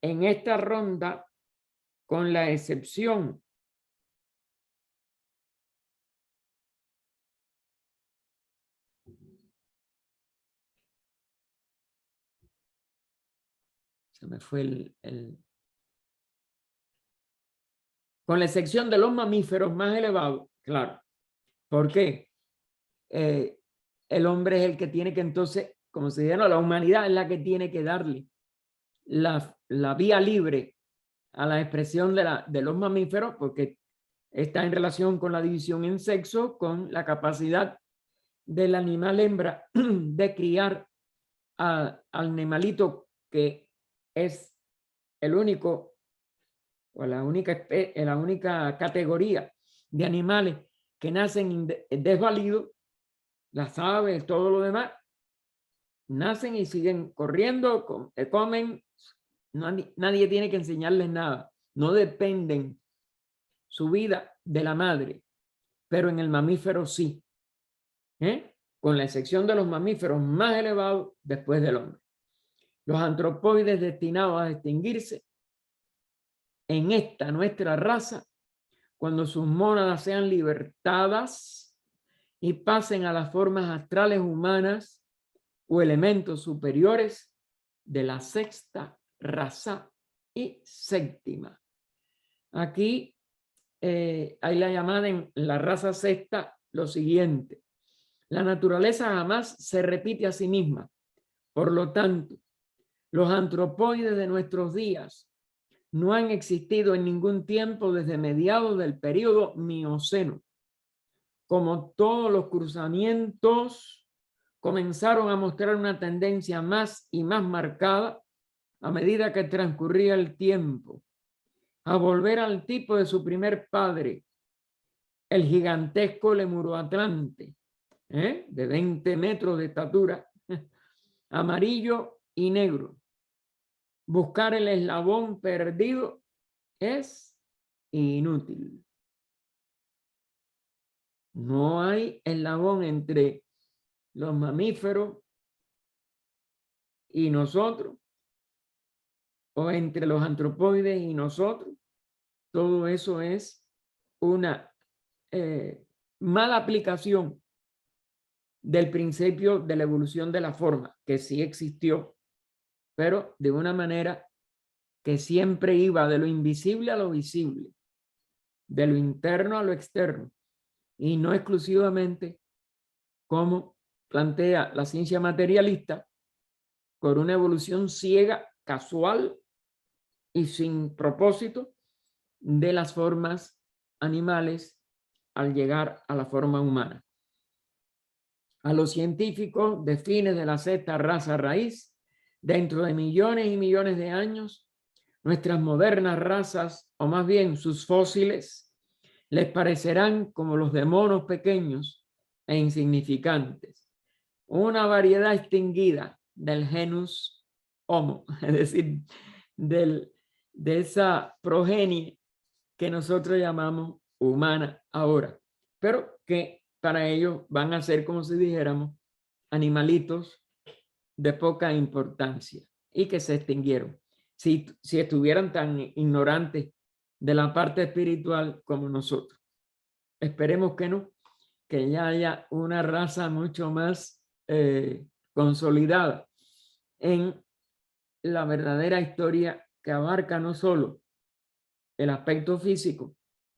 en esta ronda, con la excepción se me fue con la excepción de los mamíferos más elevados, claro. ¿Por qué? El hombre es el que tiene que entonces, como se dice, no, la humanidad es la que tiene que darle la vía libre a la expresión de los mamíferos, porque está en relación con la división en sexo, con la capacidad del animal hembra de criar al animalito que es el único o la única categoría de animales que nacen desvalidos. Las aves, todo lo demás, nacen y siguen corriendo, comen, nadie tiene que enseñarles nada, no dependen su vida de la madre, pero en el mamífero sí, con la excepción de los mamíferos más elevados después del hombre. Los antropoides destinados a extinguirse en esta nuestra raza, cuando sus mónadas sean libertadas y pasen a las formas astrales humanas o elementos superiores de la sexta raza y séptima. Aquí hay la llamada en la raza sexta lo siguiente: la naturaleza jamás se repite a sí misma. Por lo tanto, los antropoides de nuestros días no han existido en ningún tiempo desde mediados del período Mioceno. Como todos los cruzamientos comenzaron a mostrar una tendencia más y más marcada a medida que transcurría el tiempo, a volver al tipo de su primer padre, el gigantesco lemuroatlante, de 20 metros de estatura, amarillo y negro. Buscar el eslabón perdido es inútil. No hay eslabón entre los mamíferos y nosotros, o entre los antropoides y nosotros. Todo eso es una mala aplicación del principio de la evolución de la forma, que sí existió, pero de una manera que siempre iba de lo invisible a lo visible, de lo interno a lo externo, y no exclusivamente como plantea la ciencia materialista, por una evolución ciega, casual y sin propósito de las formas animales al llegar a la forma humana. A los científicos de fines de la sexta raza raíz, dentro de millones y millones de años, nuestras modernas razas, o más bien sus fósiles, les parecerán como los de monos pequeños e insignificantes, una variedad extinguida del genus Homo, es decir, de esa progenie que nosotros llamamos humana ahora, pero que para ellos van a ser, como si dijéramos, animalitos de poca importancia y que se extinguieron. Si estuvieran tan ignorantes de la parte espiritual como nosotros. Esperemos que no, que ya haya una raza mucho más consolidada en la verdadera historia que abarca no solo el aspecto físico,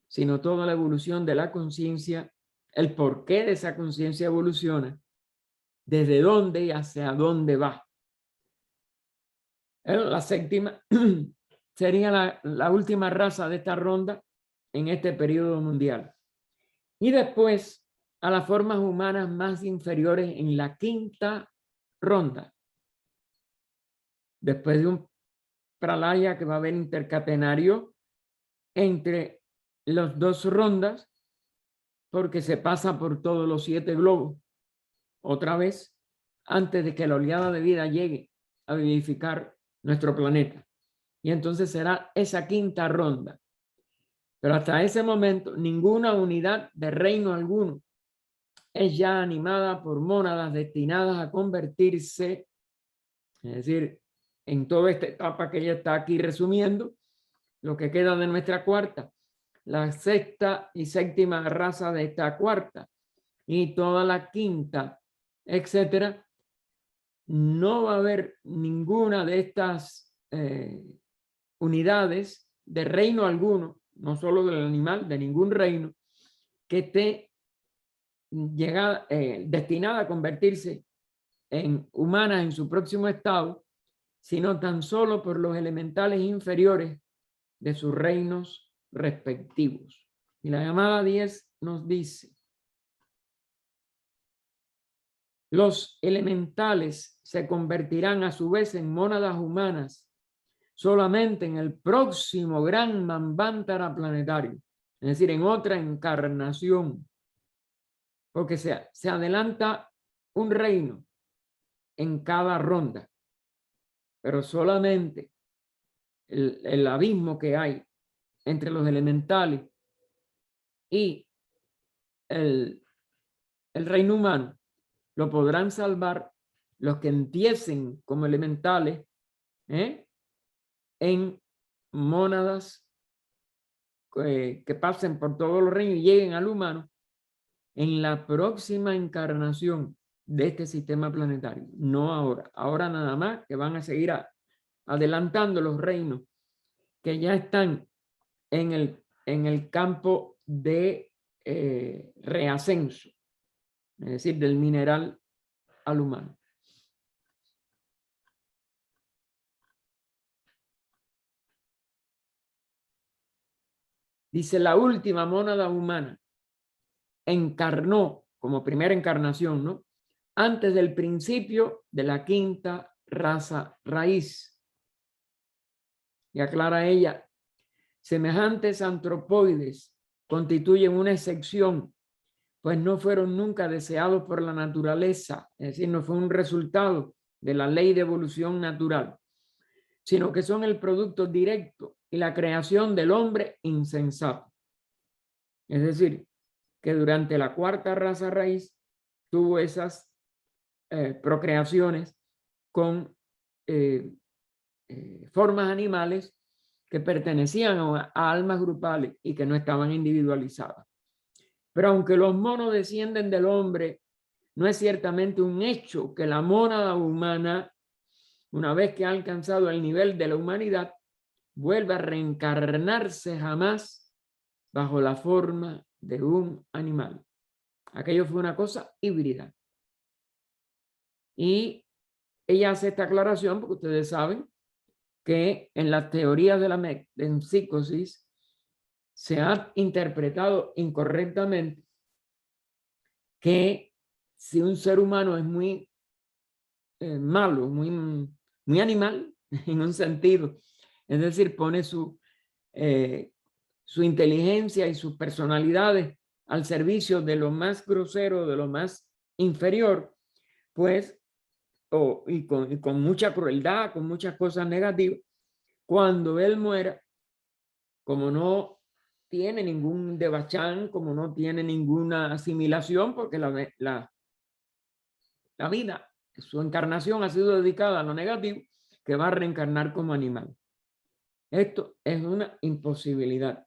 sino toda la evolución de la conciencia, el porqué de esa conciencia evoluciona, desde dónde y hacia dónde va. La séptima sería la última raza de esta ronda en este periodo mundial. Y después a las formas humanas más inferiores en la quinta ronda. Después de un pralaya que va a haber intercatenario entre las dos rondas, porque se pasa por todos los 7 globos otra vez antes de que la oleada de vida llegue a vivificar nuestro planeta. Y entonces será esa quinta ronda. Pero hasta ese momento ninguna unidad de reino alguno es ya animada por mónadas destinadas a convertirse, es decir, en toda esta etapa que ella está aquí resumiendo, lo que queda de nuestra cuarta, la sexta y séptima raza de esta cuarta y toda la quinta, etcétera, no va a haber ninguna de estas unidades de reino alguno, no solo del animal, de ningún reino, que esté destinada a convertirse en humana en su próximo estado, sino tan solo por los elementales inferiores de sus reinos respectivos. Y la llamada 10 nos dice: los elementales se convertirán a su vez en mónadas humanas solamente en el próximo gran Manvantara planetario, es decir, en otra encarnación, porque se adelanta un reino en cada ronda, pero solamente el abismo que hay entre los elementales y el reino humano lo podrán salvar los que empiecen como elementales en mónadas que pasen por todos los reinos y lleguen al humano en la próxima encarnación de este sistema planetario, no ahora. Ahora nada más que van a seguir adelantando los reinos que ya están en el campo de reascenso, es decir, del mineral al humano. Dice: la última mónada humana encarnó como primera encarnación, ¿no?, antes del principio de la quinta raza raíz. Y aclara ella: semejantes antropoides constituyen una excepción, pues no fueron nunca deseados por la naturaleza, es decir, no fue un resultado de la ley de evolución natural, sino que son el producto directo y la creación del hombre insensato. Es decir, que durante la cuarta raza raíz tuvo esas procreaciones con formas animales que pertenecían a almas grupales y que no estaban individualizadas. Pero aunque los monos descienden del hombre, no es ciertamente un hecho que la mónada humana, una vez que ha alcanzado el nivel de la humanidad, vuelva a reencarnarse jamás bajo la forma de un animal. Aquello fue una cosa híbrida. Y ella hace esta aclaración porque ustedes saben que en las teorías de la metempsicosis se ha interpretado incorrectamente que si un ser humano es muy malo, muy animal en un sentido, es decir, pone su inteligencia y sus personalidades al servicio de lo más grosero, de lo más inferior, pues, y con mucha crueldad, con muchas cosas negativas, cuando él muera, como no tiene ningún devachán, como no tiene ninguna asimilación, porque la vida, su encarnación ha sido dedicada a lo negativo, que va a reencarnar como animal. Esto es una imposibilidad.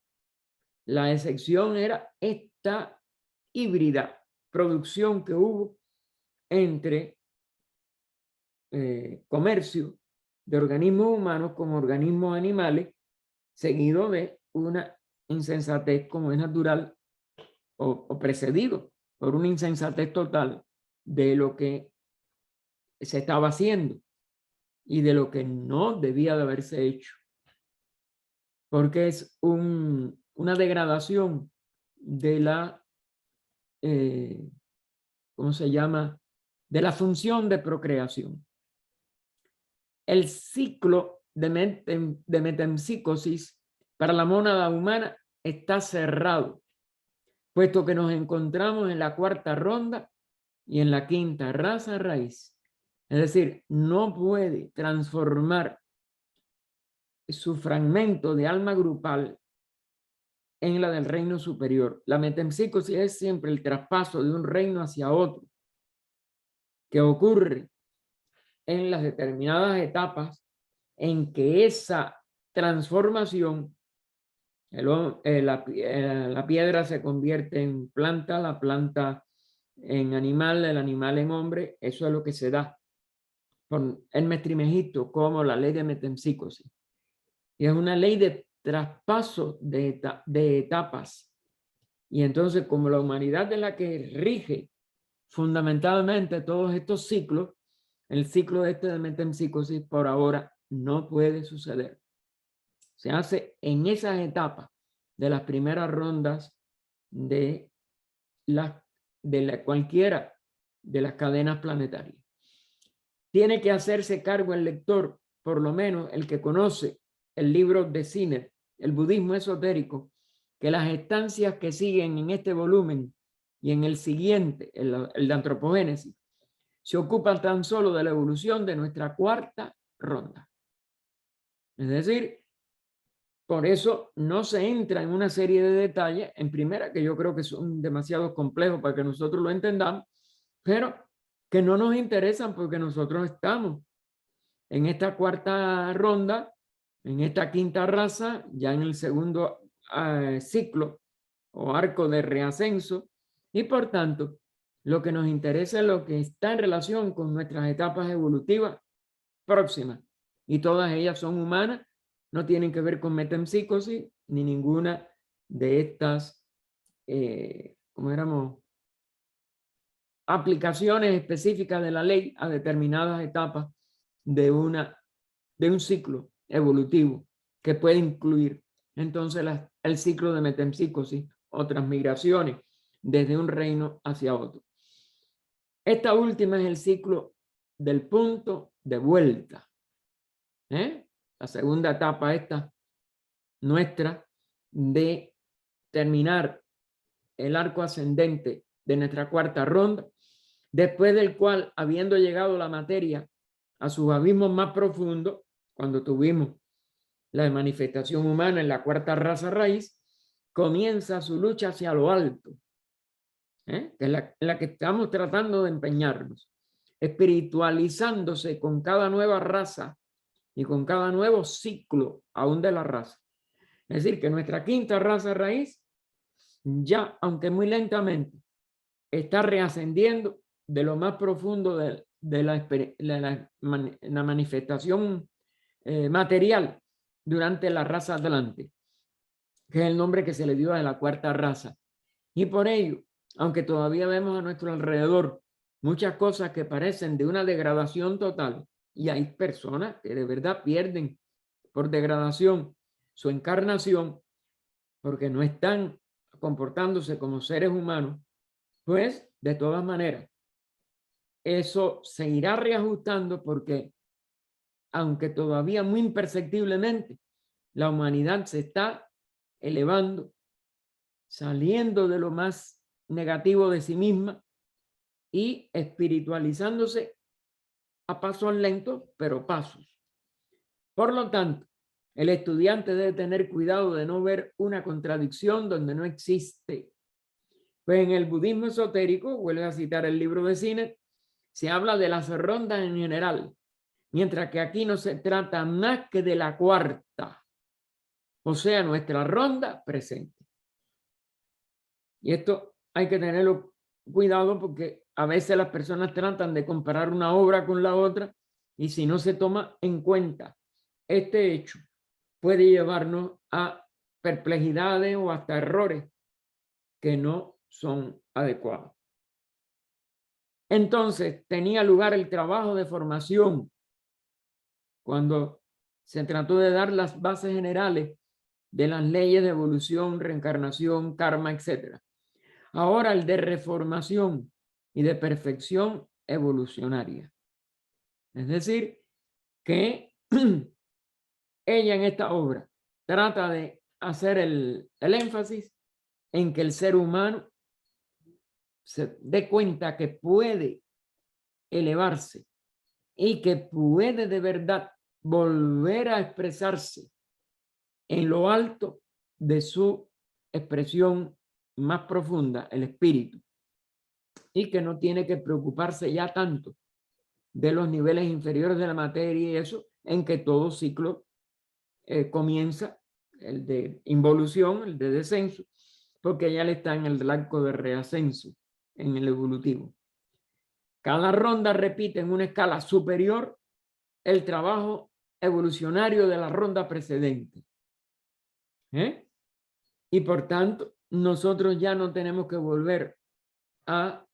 La excepción era esta híbrida producción que hubo entre comercio de organismos humanos con organismos animales, seguido de una insensatez como es natural o precedido por una insensatez total de lo que se estaba haciendo y de lo que no debía de haberse hecho, porque es una degradación de la, ¿cómo se llama?, de la función de procreación. El ciclo de metempsicosis para la mónada humana está cerrado, puesto que nos encontramos en la cuarta ronda y en la quinta raza raíz. Es decir, no puede transformar su fragmento de alma grupal en la del reino superior. La metempsicosis es siempre el traspaso de un reino hacia otro, que ocurre en las determinadas etapas en que esa transformación, la piedra se convierte en planta, la planta en animal, el animal en hombre. Eso es lo que se da por Hermes Trismegisto como la ley de metempsicosis. Y es una ley de traspaso de etapas. Y entonces, como la humanidad es la que rige fundamentalmente todos estos ciclos, el ciclo de metempsicosis por ahora no puede suceder. Se hace en esas etapas de las primeras rondas de cualquiera de las cadenas planetarias. Tiene que hacerse cargo el lector, por lo menos el que conoce el libro de Sinnett, el budismo esotérico, que las estancias que siguen en este volumen y en el siguiente, el de antropogénesis, se ocupan tan solo de la evolución de nuestra cuarta ronda. Es decir, por eso no se entra en una serie de detalles, en primera, que yo creo que son demasiado complejos para que nosotros lo entendamos, pero que no nos interesan porque nosotros estamos en esta cuarta ronda, en esta quinta raza, ya en el segundo ciclo o arco de reascenso, y por tanto, lo que nos interesa es lo que está en relación con nuestras etapas evolutivas próximas, y todas ellas son humanas, no tienen que ver con metempsicosis ni ninguna de estas, aplicaciones específicas de la ley a determinadas etapas de un ciclo evolutivo que puede incluir entonces el ciclo de metempsicosis o transmigraciones desde un reino hacia otro. Esta última es el ciclo del punto de vuelta. La segunda etapa esta nuestra de terminar el arco ascendente de nuestra cuarta ronda, después del cual, habiendo llegado la materia a sus abismos más profundos, cuando tuvimos la manifestación humana en la cuarta raza raíz, comienza su lucha hacia lo alto, que es la que estamos tratando de empeñarnos, espiritualizándose con cada nueva raza y con cada nuevo ciclo aún de la raza. Es decir, que nuestra quinta raza raíz ya, aunque muy lentamente, está reascendiendo de lo más profundo de la manifestación material durante la raza Atlante, que es el nombre que se le dio a la cuarta raza. Y por ello, aunque todavía vemos a nuestro alrededor muchas cosas que parecen de una degradación total, y hay personas que de verdad pierden por degradación su encarnación porque no están comportándose como seres humanos, pues de todas maneras eso se irá reajustando porque, aunque todavía muy imperceptiblemente, la humanidad se está elevando, saliendo de lo más negativo de sí misma y espiritualizándose a pasos lentos, pero pasos. Por lo tanto, el estudiante debe tener cuidado de no ver una contradicción donde no existe. Pues en el budismo esotérico, vuelve a citar el libro de Sinnett, se habla de las rondas en general, mientras que aquí no se trata más que de la cuarta, o sea, nuestra ronda presente. Y esto hay que tenerlo cuidado porque a veces las personas tratan de comparar una obra con la otra y si no se toma en cuenta este hecho, puede llevarnos a perplejidades o hasta errores que no son adecuados. Entonces, tenía lugar el trabajo de formación cuando se trató de dar las bases generales de las leyes de evolución, reencarnación, karma, etc. Ahora el de reformación y de perfección evolucionaria. Es decir, que ella en esta obra trata de hacer el énfasis en que el ser humano se dé cuenta que puede elevarse y que puede de verdad volver a expresarse en lo alto de su expresión más profunda, el espíritu, y que no tiene que preocuparse ya tanto de los niveles inferiores de la materia y eso, en que todo ciclo comienza, el de involución, el de descenso, porque ya le está en el arco de reascenso, en el evolutivo. Cada ronda repite en una escala superior el trabajo evolucionario de la ronda precedente. Y por tanto, nosotros ya no tenemos que volver a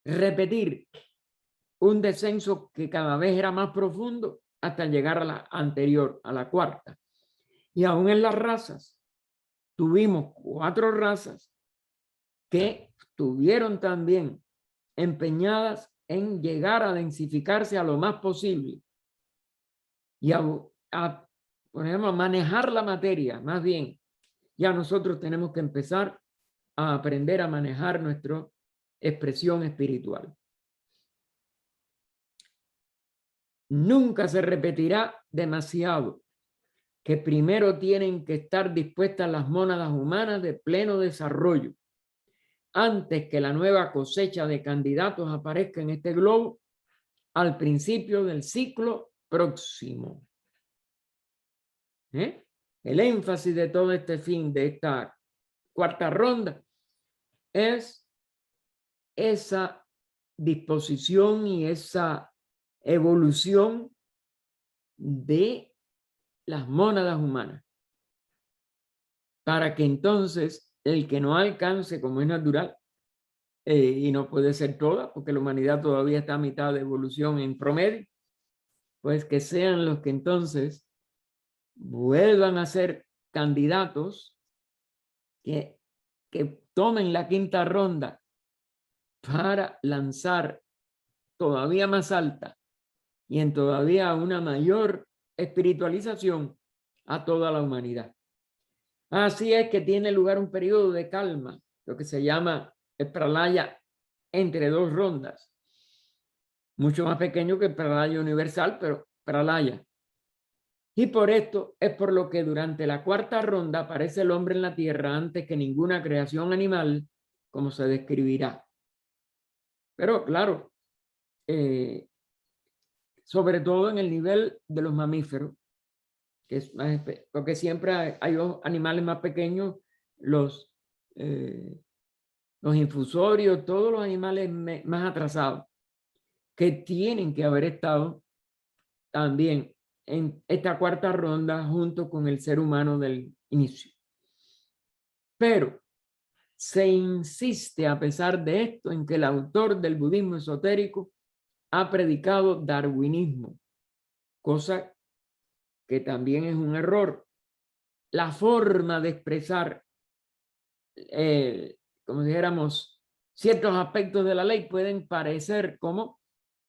repetir un descenso que cada vez era más profundo hasta llegar a la anterior, a la cuarta. Y aún en las razas, tuvimos 4 razas que estuvieron también empeñadas en llegar a densificarse a lo más posible y por ejemplo, a manejar la materia, más bien. Ya nosotros tenemos que empezar a aprender a manejar nuestra expresión espiritual. Nunca se repetirá demasiado que primero tienen que estar dispuestas las mónadas humanas de pleno desarrollo antes que la nueva cosecha de candidatos aparezca en este globo al principio del ciclo próximo. El énfasis de todo este fin de esta cuarta ronda es esa disposición y esa evolución de las mónadas humanas, para que entonces el que no alcance, como es natural, y no puede ser toda, porque la humanidad todavía está a mitad de evolución en promedio, pues que sean los que entonces vuelvan a ser candidatos que tomen la quinta ronda para lanzar todavía más alta y en todavía una mayor espiritualización a toda la humanidad. Así es que tiene lugar un periodo de calma, lo que se llama el pralaya entre 2 rondas, mucho más pequeño que el pralaya universal, pero pralaya. Y por esto es por lo que durante la cuarta ronda aparece el hombre en la tierra antes que ninguna creación animal, como se describirá. Pero claro, sobre todo en el nivel de los mamíferos, que es más, porque siempre hay animales más pequeños, los infusorios, todos los animales más atrasados, que tienen que haber estado también en esta cuarta ronda junto con el ser humano del inicio. Pero se insiste, a pesar de esto, en que el autor del budismo esotérico ha predicado darwinismo, cosa que también es un error. La forma de expresar, como dijéramos, ciertos aspectos de la ley pueden parecer como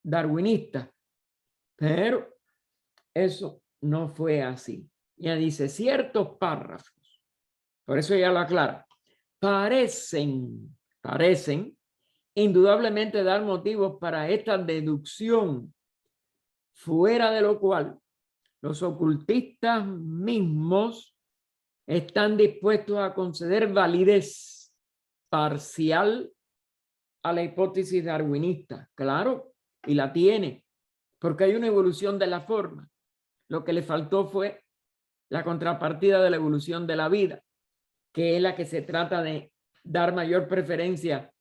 darwinistas, pero eso no fue así. Ya dice ciertos párrafos, por eso ya lo aclara, parecen indudablemente dar motivos para esta deducción, fuera de lo cual los ocultistas mismos están dispuestos a conceder validez parcial a la hipótesis darwinista. Claro, y la tiene, porque hay una evolución de la forma. Lo que le faltó fue la contrapartida de la evolución de la vida, que es la que se trata de dar mayor preferencia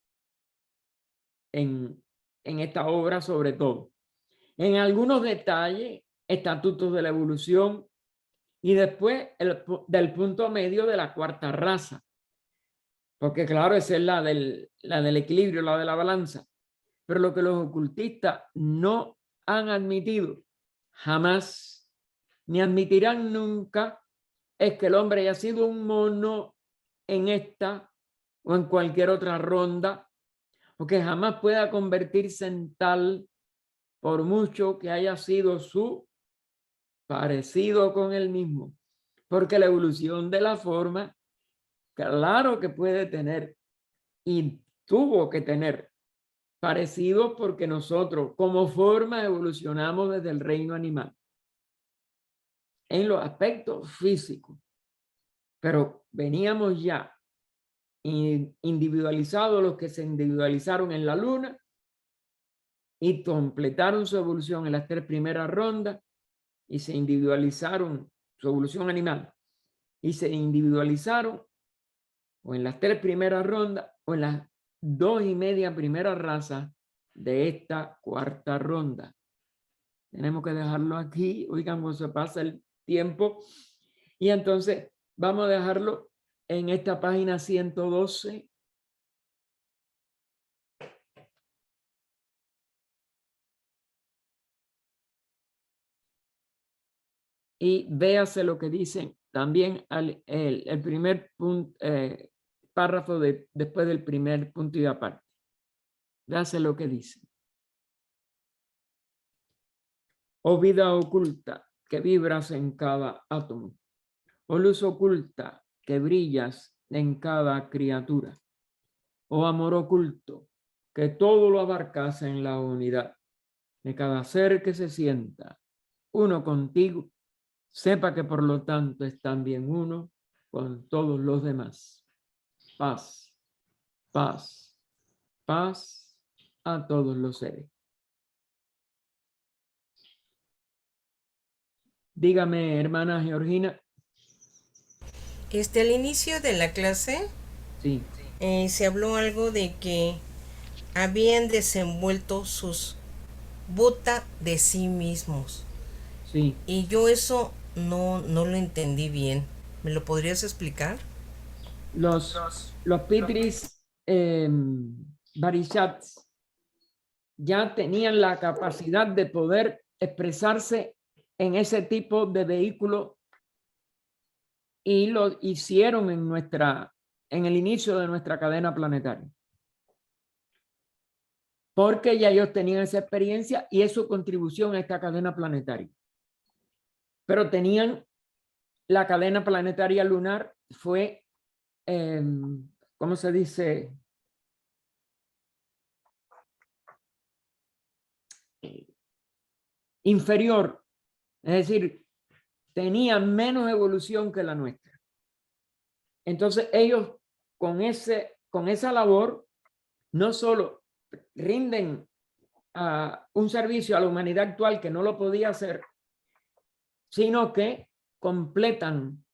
en esta obra sobre todo. En algunos detalles, estatutos de la evolución y después del punto medio de la cuarta raza. Porque claro, esa es la del equilibrio, la de la balanza. Pero lo que los ocultistas no han admitido jamás, ni admitirán nunca, es que el hombre haya sido un mono en esta o en cualquier otra ronda, o que jamás pueda convertirse en tal por mucho que haya sido su parecido con él mismo. Porque la evolución de la forma, claro que puede tener y tuvo que tener parecido, porque nosotros como forma evolucionamos desde el reino animal en los aspectos físicos, pero veníamos ya individualizados los que se individualizaron en la luna y completaron su evolución en las 3 primeras rondas y se individualizaron su evolución animal y se individualizaron o en las 3 primeras rondas o en las 2,5 primeras razas de esta cuarta ronda. Tenemos que dejarlo aquí, oigan, cuando se pasa el tiempo. Y entonces vamos a dejarlo en esta página 112. Y véase lo que dicen también el primer punto, párrafo después del primer punto y aparte. Véase lo que dice. Oh vida oculta que vibras en cada átomo. Oh luz oculta que brillas en cada criatura. Oh amor oculto que todo lo abarcas en la unidad de cada ser que se sienta uno contigo. Sepa que por lo tanto es también uno con todos los demás. Paz, paz, paz a todos los seres. Dígame, hermana Georgina. Al inicio de la clase Sí, se habló algo de que habían desenvuelto sus buta de sí mismos. sí. Y yo eso no lo entendí bien. ¿Me lo podrías explicar? Los Pitris Barishats ya tenían la capacidad de poder expresarse en ese tipo de vehículo y lo hicieron en el inicio de nuestra cadena planetaria. Porque ya ellos tenían esa experiencia y es su contribución a esta cadena planetaria. Pero tenían la cadena planetaria lunar fue, ¿cómo se dice? Inferior. Es decir, tenían menos evolución que la nuestra. Entonces ellos con esa labor no solo rinden un servicio a la humanidad actual que no lo podía hacer, sino que completan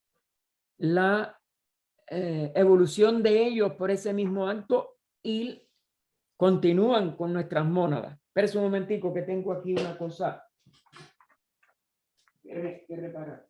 la evolución de ellos por ese mismo acto y continúan con nuestras mónadas. Espera un momentico que tengo aquí una cosa que reparar.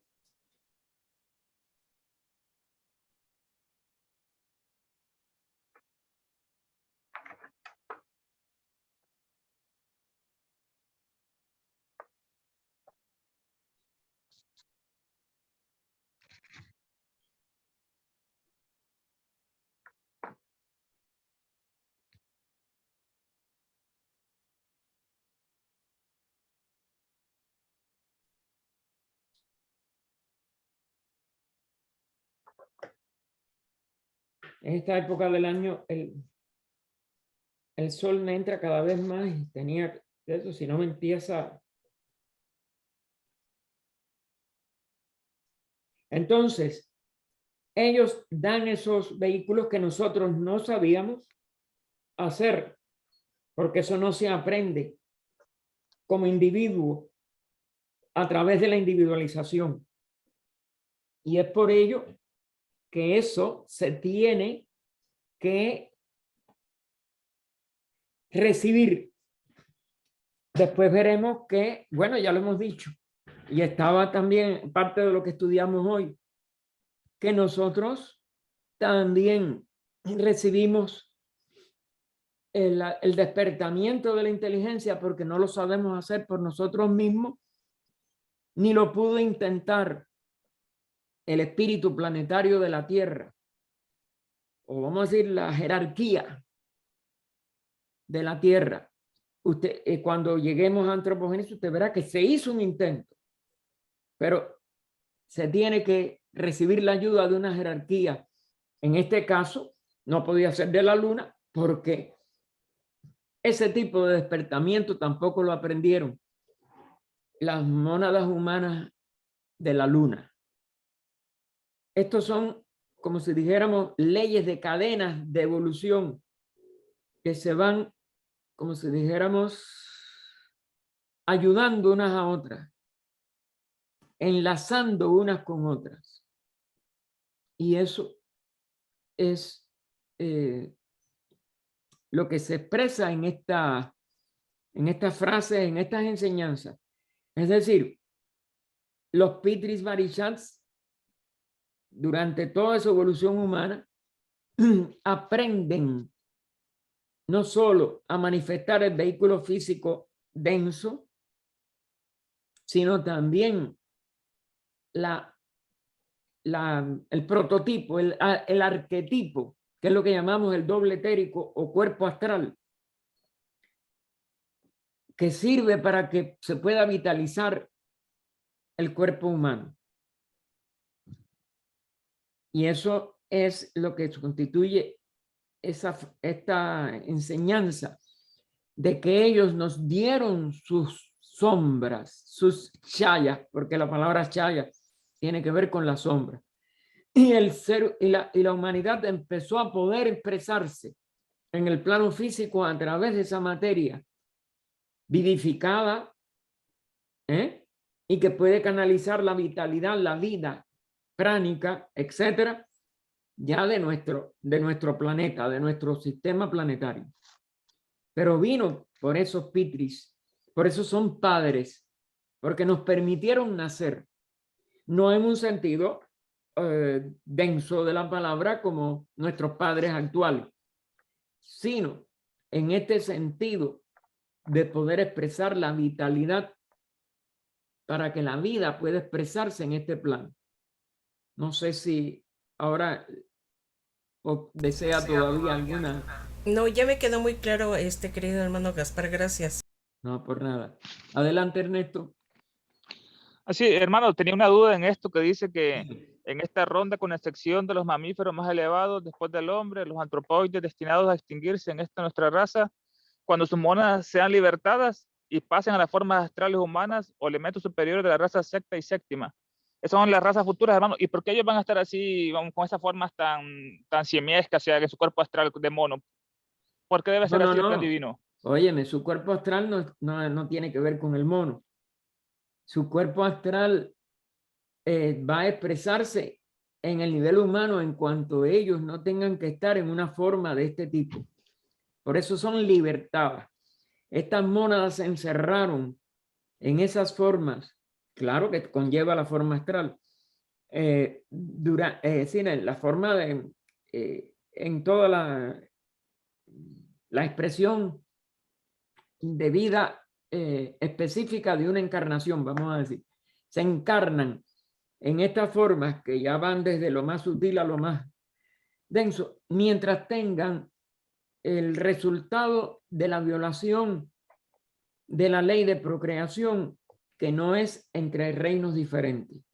En esta época del año el sol me entra cada vez más y tenía eso, si no me empieza. Entonces, ellos dan esos vehículos que nosotros no sabíamos hacer, porque eso no se aprende como individuo a través de la individualización. Y es por ello que eso se tiene que recibir. Después veremos que, bueno, ya lo hemos dicho, y estaba también parte de lo que estudiamos hoy, que nosotros también recibimos el despertamiento de la inteligencia porque no lo sabemos hacer por nosotros mismos, ni lo pudo intentar el espíritu planetario de la Tierra, o vamos a decir la jerarquía de la Tierra. Usted, cuando lleguemos a antropogénesis, usted verá que se hizo un intento, pero se tiene que recibir la ayuda de una jerarquía. En este caso, no podía ser de la Luna porque ese tipo de despertamiento tampoco lo aprendieron las mónadas humanas de la Luna. Estos son, como si dijéramos, leyes de cadenas de evolución que se van, como si dijéramos, ayudando unas a otras, enlazando unas con otras. Y eso es lo que se expresa en estas frases, en estas enseñanzas. Es decir, los Pitris Varishats, durante toda su evolución humana, aprenden no solo a manifestar el vehículo físico denso, sino también el prototipo, el arquetipo, que es lo que llamamos el doble etérico o cuerpo astral, que sirve para que se pueda vitalizar el cuerpo humano. Y eso es lo que constituye esta enseñanza de que ellos nos dieron sus sombras, sus chayas, porque la palabra chaya tiene que ver con la sombra. Y el ser y la humanidad empezó a poder expresarse en el plano físico a través de esa materia vivificada, y que puede canalizar la vitalidad, la vida pránica, etcétera, ya de nuestro planeta, de nuestro sistema planetario. Pero vino por esos Pitris, por eso son padres, porque nos permitieron nacer, no en un sentido denso de la palabra como nuestros padres actuales, sino en este sentido de poder expresar la vitalidad para que la vida pueda expresarse en este plano. No sé si ahora o desea todavía alguna. No, ya me quedó muy claro, querido hermano Gaspar, gracias. No, por nada. Adelante, Ernesto. Así, hermano, tenía una duda en esto que dice que en esta ronda, con excepción de los mamíferos más elevados después del hombre, los antropóides destinados a extinguirse en esta nuestra raza, cuando sus monas sean libertadas y pasen a las formas astrales humanas o elementos superiores de la raza sexta y séptima. Esas son las razas futuras, hermano. ¿Y por qué ellos van a estar así, con esas formas tan simiescas, o sea, en su cuerpo astral de mono? ¿Por qué debe ser así el plan divino? Óyeme, su cuerpo astral no tiene que ver con el mono. Su cuerpo astral va a expresarse en el nivel humano en cuanto ellos no tengan que estar en una forma de este tipo. Por eso son libertadas. Estas mónadas se encerraron en esas formas. Claro que conlleva la forma astral. La forma de, en toda la expresión de vida específica de una encarnación, vamos a decir. Se encarnan en estas formas que ya van desde lo más sutil a lo más denso, mientras tengan el resultado de la violación de la ley de procreación, que no es entre reinos diferentes.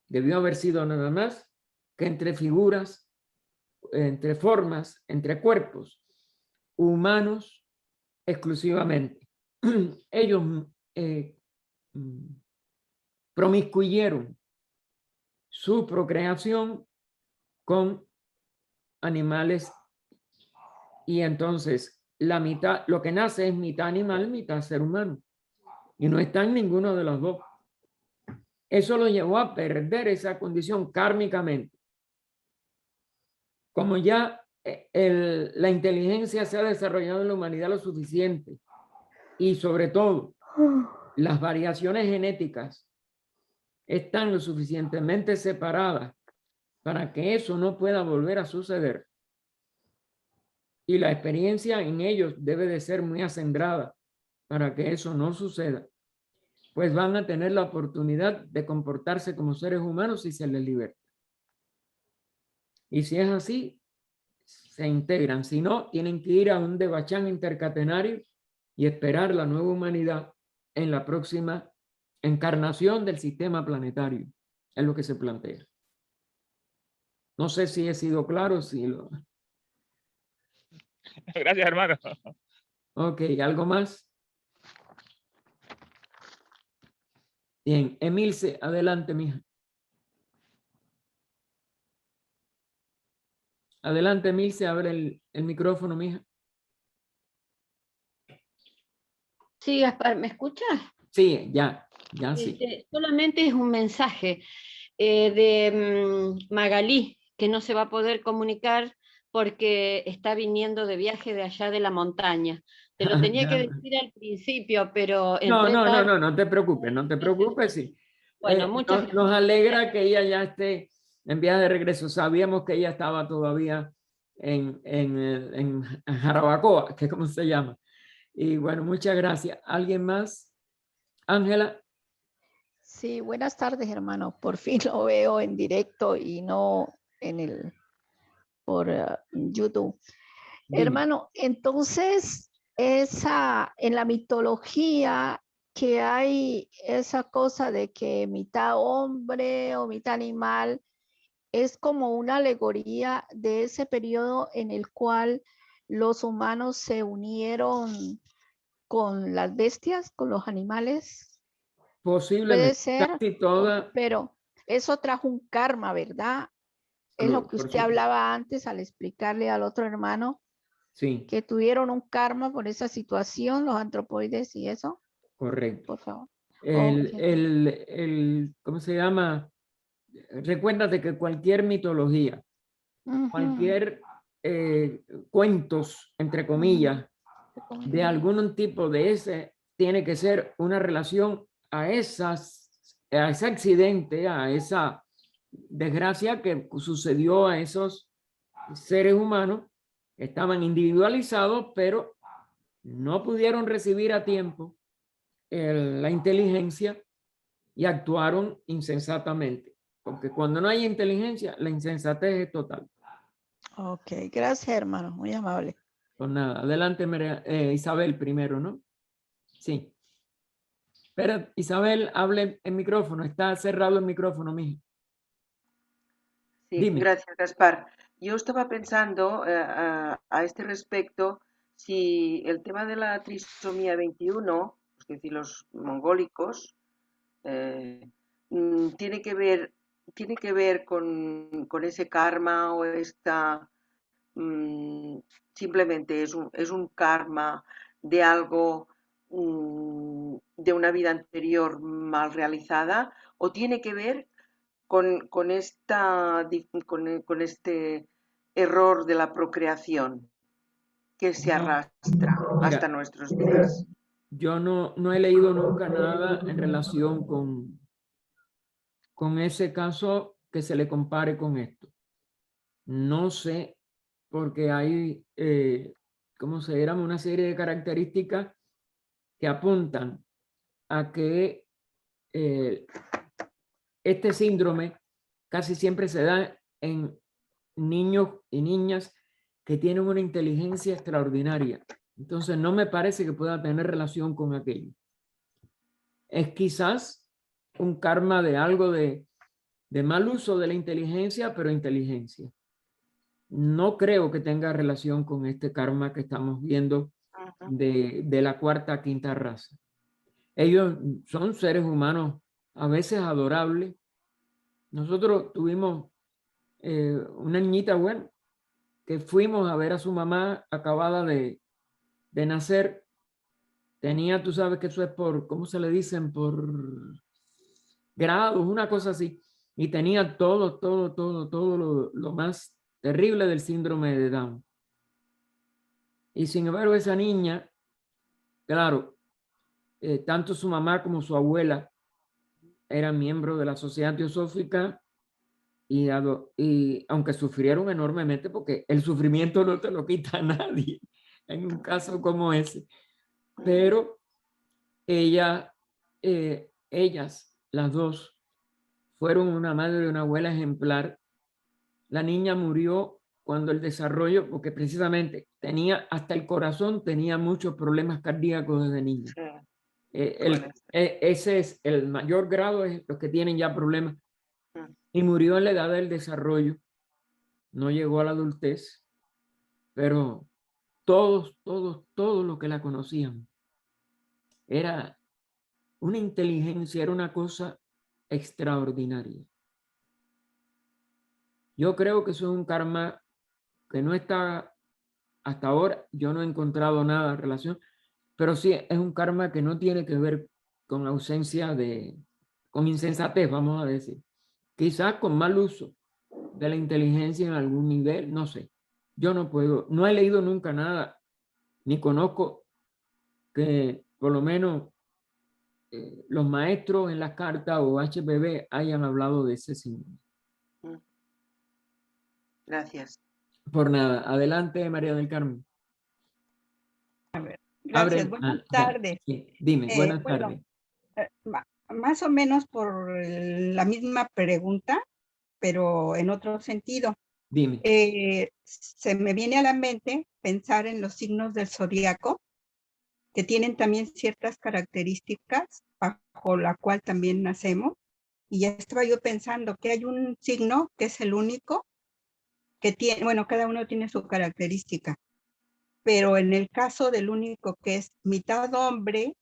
Debió haber sido nada más que entre figuras, entre formas, entre cuerpos humanos exclusivamente. Ellos promiscuyeron su procreación con animales y entonces la mitad, lo que nace es mitad animal, mitad ser humano, y no está en ninguno de los dos. Eso lo llevó a perder esa condición kármicamente. Como ya la inteligencia se ha desarrollado en la humanidad lo suficiente, y sobre todo las variaciones genéticas están lo suficientemente separadas para que eso no pueda volver a suceder, y la experiencia en ellos debe de ser muy acendrada para que eso no suceda, pues van a tener la oportunidad de comportarse como seres humanos si se les liberta. Y si es así, se integran. Si no, tienen que ir a un debachán intercatenario y esperar la nueva humanidad en la próxima encarnación del sistema planetario. Es lo que se plantea. No sé si he sido claro, si lo... Gracias, hermano. Ok, ¿algo más? Bien, Emilce, adelante, mija. Adelante, Emilce, abre el micrófono, mija. Sí, Gaspar, ¿me escuchas? Sí, ya sí. Solamente es un mensaje de Magalí, que no se va a poder comunicar porque está viniendo de viaje de allá de la montaña. Te lo tenía que Ya. decir al principio, pero No, entré no, no, tarde. no, no te preocupes, no te preocupes, sí. Bueno, muchas gracias. Nos alegra que ella ya esté en viaje de regreso. Sabíamos que ella estaba todavía en Jarabacoa, que es como se llama. Y bueno, muchas gracias. ¿Alguien más? Ángela. Sí, buenas tardes, hermano. Por fin lo veo en directo y no por YouTube. Dime. Hermano, entonces en la mitología que hay esa cosa de que mitad hombre o mitad animal es como una alegoría de ese periodo en el cual los humanos se unieron con las bestias, con los animales. Puede Posiblemente, ser, casi toda, pero eso trajo un karma, ¿verdad? Es lo que por usted hablaba antes al explicarle al otro hermano sí, que tuvieron un karma por esa situación, los antropoides y eso, correcto. por favor. Ok. ¿Cómo se llama? Recuérdate que cualquier mitología, Ujú. cualquier cuentos, entre comillas, de algún tipo de ese, tiene que ser una relación a ese accidente, a esa desgracia que sucedió a esos seres humanos que estaban individualizados, pero no pudieron recibir a tiempo la inteligencia y actuaron insensatamente. Porque cuando no hay inteligencia, la insensatez es total. Ok, gracias hermano, muy amable. Pues nada, adelante Isabel primero, ¿no? Sí. Espera, Isabel, hable en micrófono. Está cerrado el micrófono, mija. Sí, Dime. gracias, Gaspar. Yo estaba pensando a este respecto si el tema de la trisomía 21, es decir, los mongólicos, tiene que ver con ese karma o mm, simplemente es un karma de algo, de una vida anterior mal realizada, o tiene que ver con este error de la procreación que se arrastra hasta Mira, nuestros días. yo no he leído nunca nada en relación con ese caso que se le compare con esto. No sé, porque hay, ¿cómo se llama? Una serie de características que apuntan a que este síndrome casi siempre se da en niños y niñas que tienen una inteligencia extraordinaria. Entonces no me parece que pueda tener relación con aquello. Es quizás un karma de algo de mal uso de la inteligencia, pero inteligencia. No creo que tenga relación con este karma que estamos viendo de la cuarta, quinta raza. Ellos son seres humanos a veces adorables. Nosotros tuvimos una niñita, bueno, que fuimos a ver a su mamá acabada de nacer. Tenía, tú sabes que eso es por, ¿cómo se le dicen? Por grados, una cosa así. Y tenía todo lo más terrible del síndrome de Down. Y sin embargo, esa niña, claro, tanto su mamá como su abuela eran miembros de la Sociedad Teosófica y aunque sufrieron enormemente, porque el sufrimiento no te lo quita a nadie en un caso como ese, pero ellas, las dos, fueron una madre y una abuela ejemplar. La niña murió cuando el desarrollo, porque precisamente tenía hasta el corazón, tenía muchos problemas cardíacos desde niña. Sí, Ese es el mayor grado, es los que tienen ya problemas. Mm. Y murió en la edad del desarrollo. No llegó a la adultez, pero todos los que la conocían, era una inteligencia, era una cosa extraordinaria. Yo creo que eso es un karma que no está, hasta ahora yo no he encontrado nada en relación, pero sí es un karma que no tiene que ver con ausencia con insensatez, vamos a decir. Quizás con mal uso de la inteligencia en algún nivel, no sé. yo no puedo, no he leído nunca nada, ni conozco que por lo menos los maestros en las cartas o HPB hayan hablado de ese signo. Gracias. Por nada. Adelante, María del Carmen. Gracias, buenas tardes. Sí, dime, buenas bueno, tardes. Más o menos por la misma pregunta, pero en otro sentido. Dime. Se me viene a la mente pensar en los signos del zodiaco, que tienen también ciertas características bajo la cual también nacemos. Y ya estaba yo pensando que hay un signo que es el único que tiene, bueno, cada uno tiene su característica, pero en el caso del único que es mitad hombre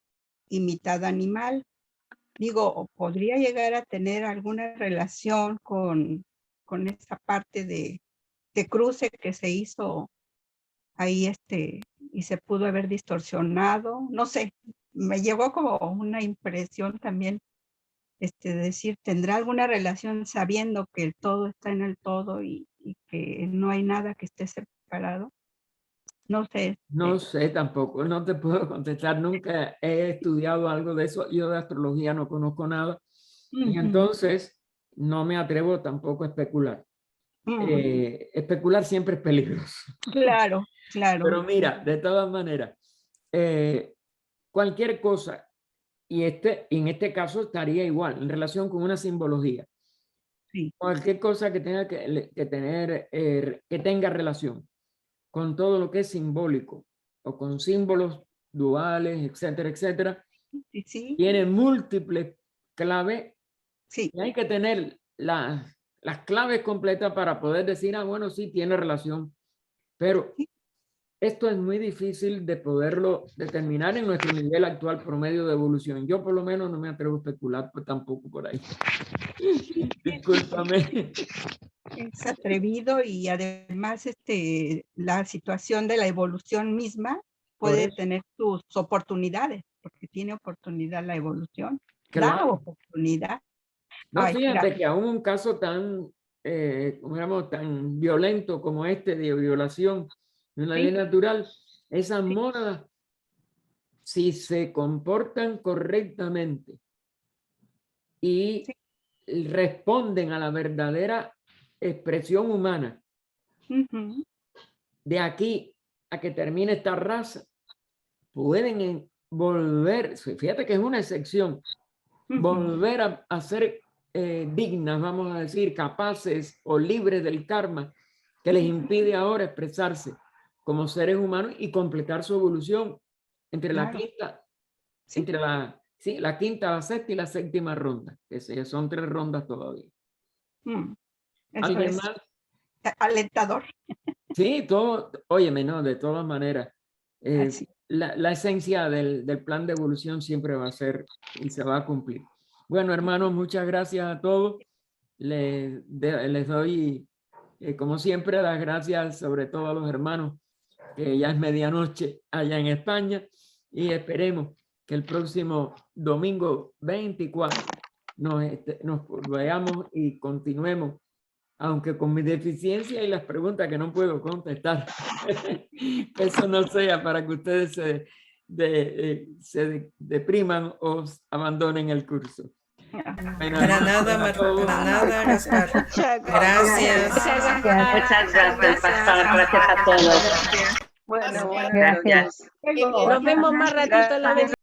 y mitad animal, digo, podría llegar a tener alguna relación con esa parte de cruce que se hizo ahí y se pudo haber distorsionado, no sé, me llegó como una impresión también de decir, ¿tendrá alguna relación sabiendo que el todo está en el todo y que no hay nada que esté separado? No sé. No sé tampoco, no te puedo contestar, nunca he estudiado algo de eso, yo de astrología no conozco nada, y entonces no me atrevo tampoco a especular. Especular siempre es peligroso. Claro, claro. Pero mira, de todas maneras, cualquier cosa, y en este caso estaría igual, en relación con una simbología. Sí. Cualquier cosa que tenga que tenga relación con todo lo que es simbólico o con símbolos duales, etcétera, etcétera, Sí. tiene múltiples claves. Sí. Y hay que tener las claves completas para poder decir, bueno, sí, tiene relación. Pero esto es muy difícil de poderlo determinar en nuestro nivel actual promedio de evolución. Yo por lo menos no me atrevo a especular tampoco por ahí. Discúlpame. Es atrevido y además la situación de la evolución misma puede tener sus oportunidades, porque tiene oportunidad la evolución. Claro. Da oportunidad. No, fíjate que aún un caso tan, digamos, tan violento como este de violación de una ley natural, esas mónadas, si se comportan correctamente y responden a la verdadera expresión humana, de aquí a que termine esta raza, pueden volver, fíjate que es una excepción, volver a ser dignas, vamos a decir, capaces o libres del karma que les impide ahora expresarse como seres humanos y completar su evolución entre la quinta, entre la quinta, la sexta y la séptima ronda, que son 3 rondas todavía. ¿Alguien más? Alentador. Sí, todo, óyeme, no, de todas maneras. La esencia del plan de evolución siempre va a ser y se va a cumplir. Bueno, hermanos, muchas gracias a todos. Les doy, como siempre, las gracias sobre todo a los hermanos, que ya es medianoche allá en España, y esperemos que el próximo domingo 24 nos veamos y continuemos, aunque con mi deficiencia y las preguntas que no puedo contestar, que eso no sea para que ustedes se depriman o abandonen el curso. Para nada, Gaspar. Gracias. Muchas gracias, Pastor. Gracias a todos. Bueno, Gracias. gracias. Nos vemos más ratito.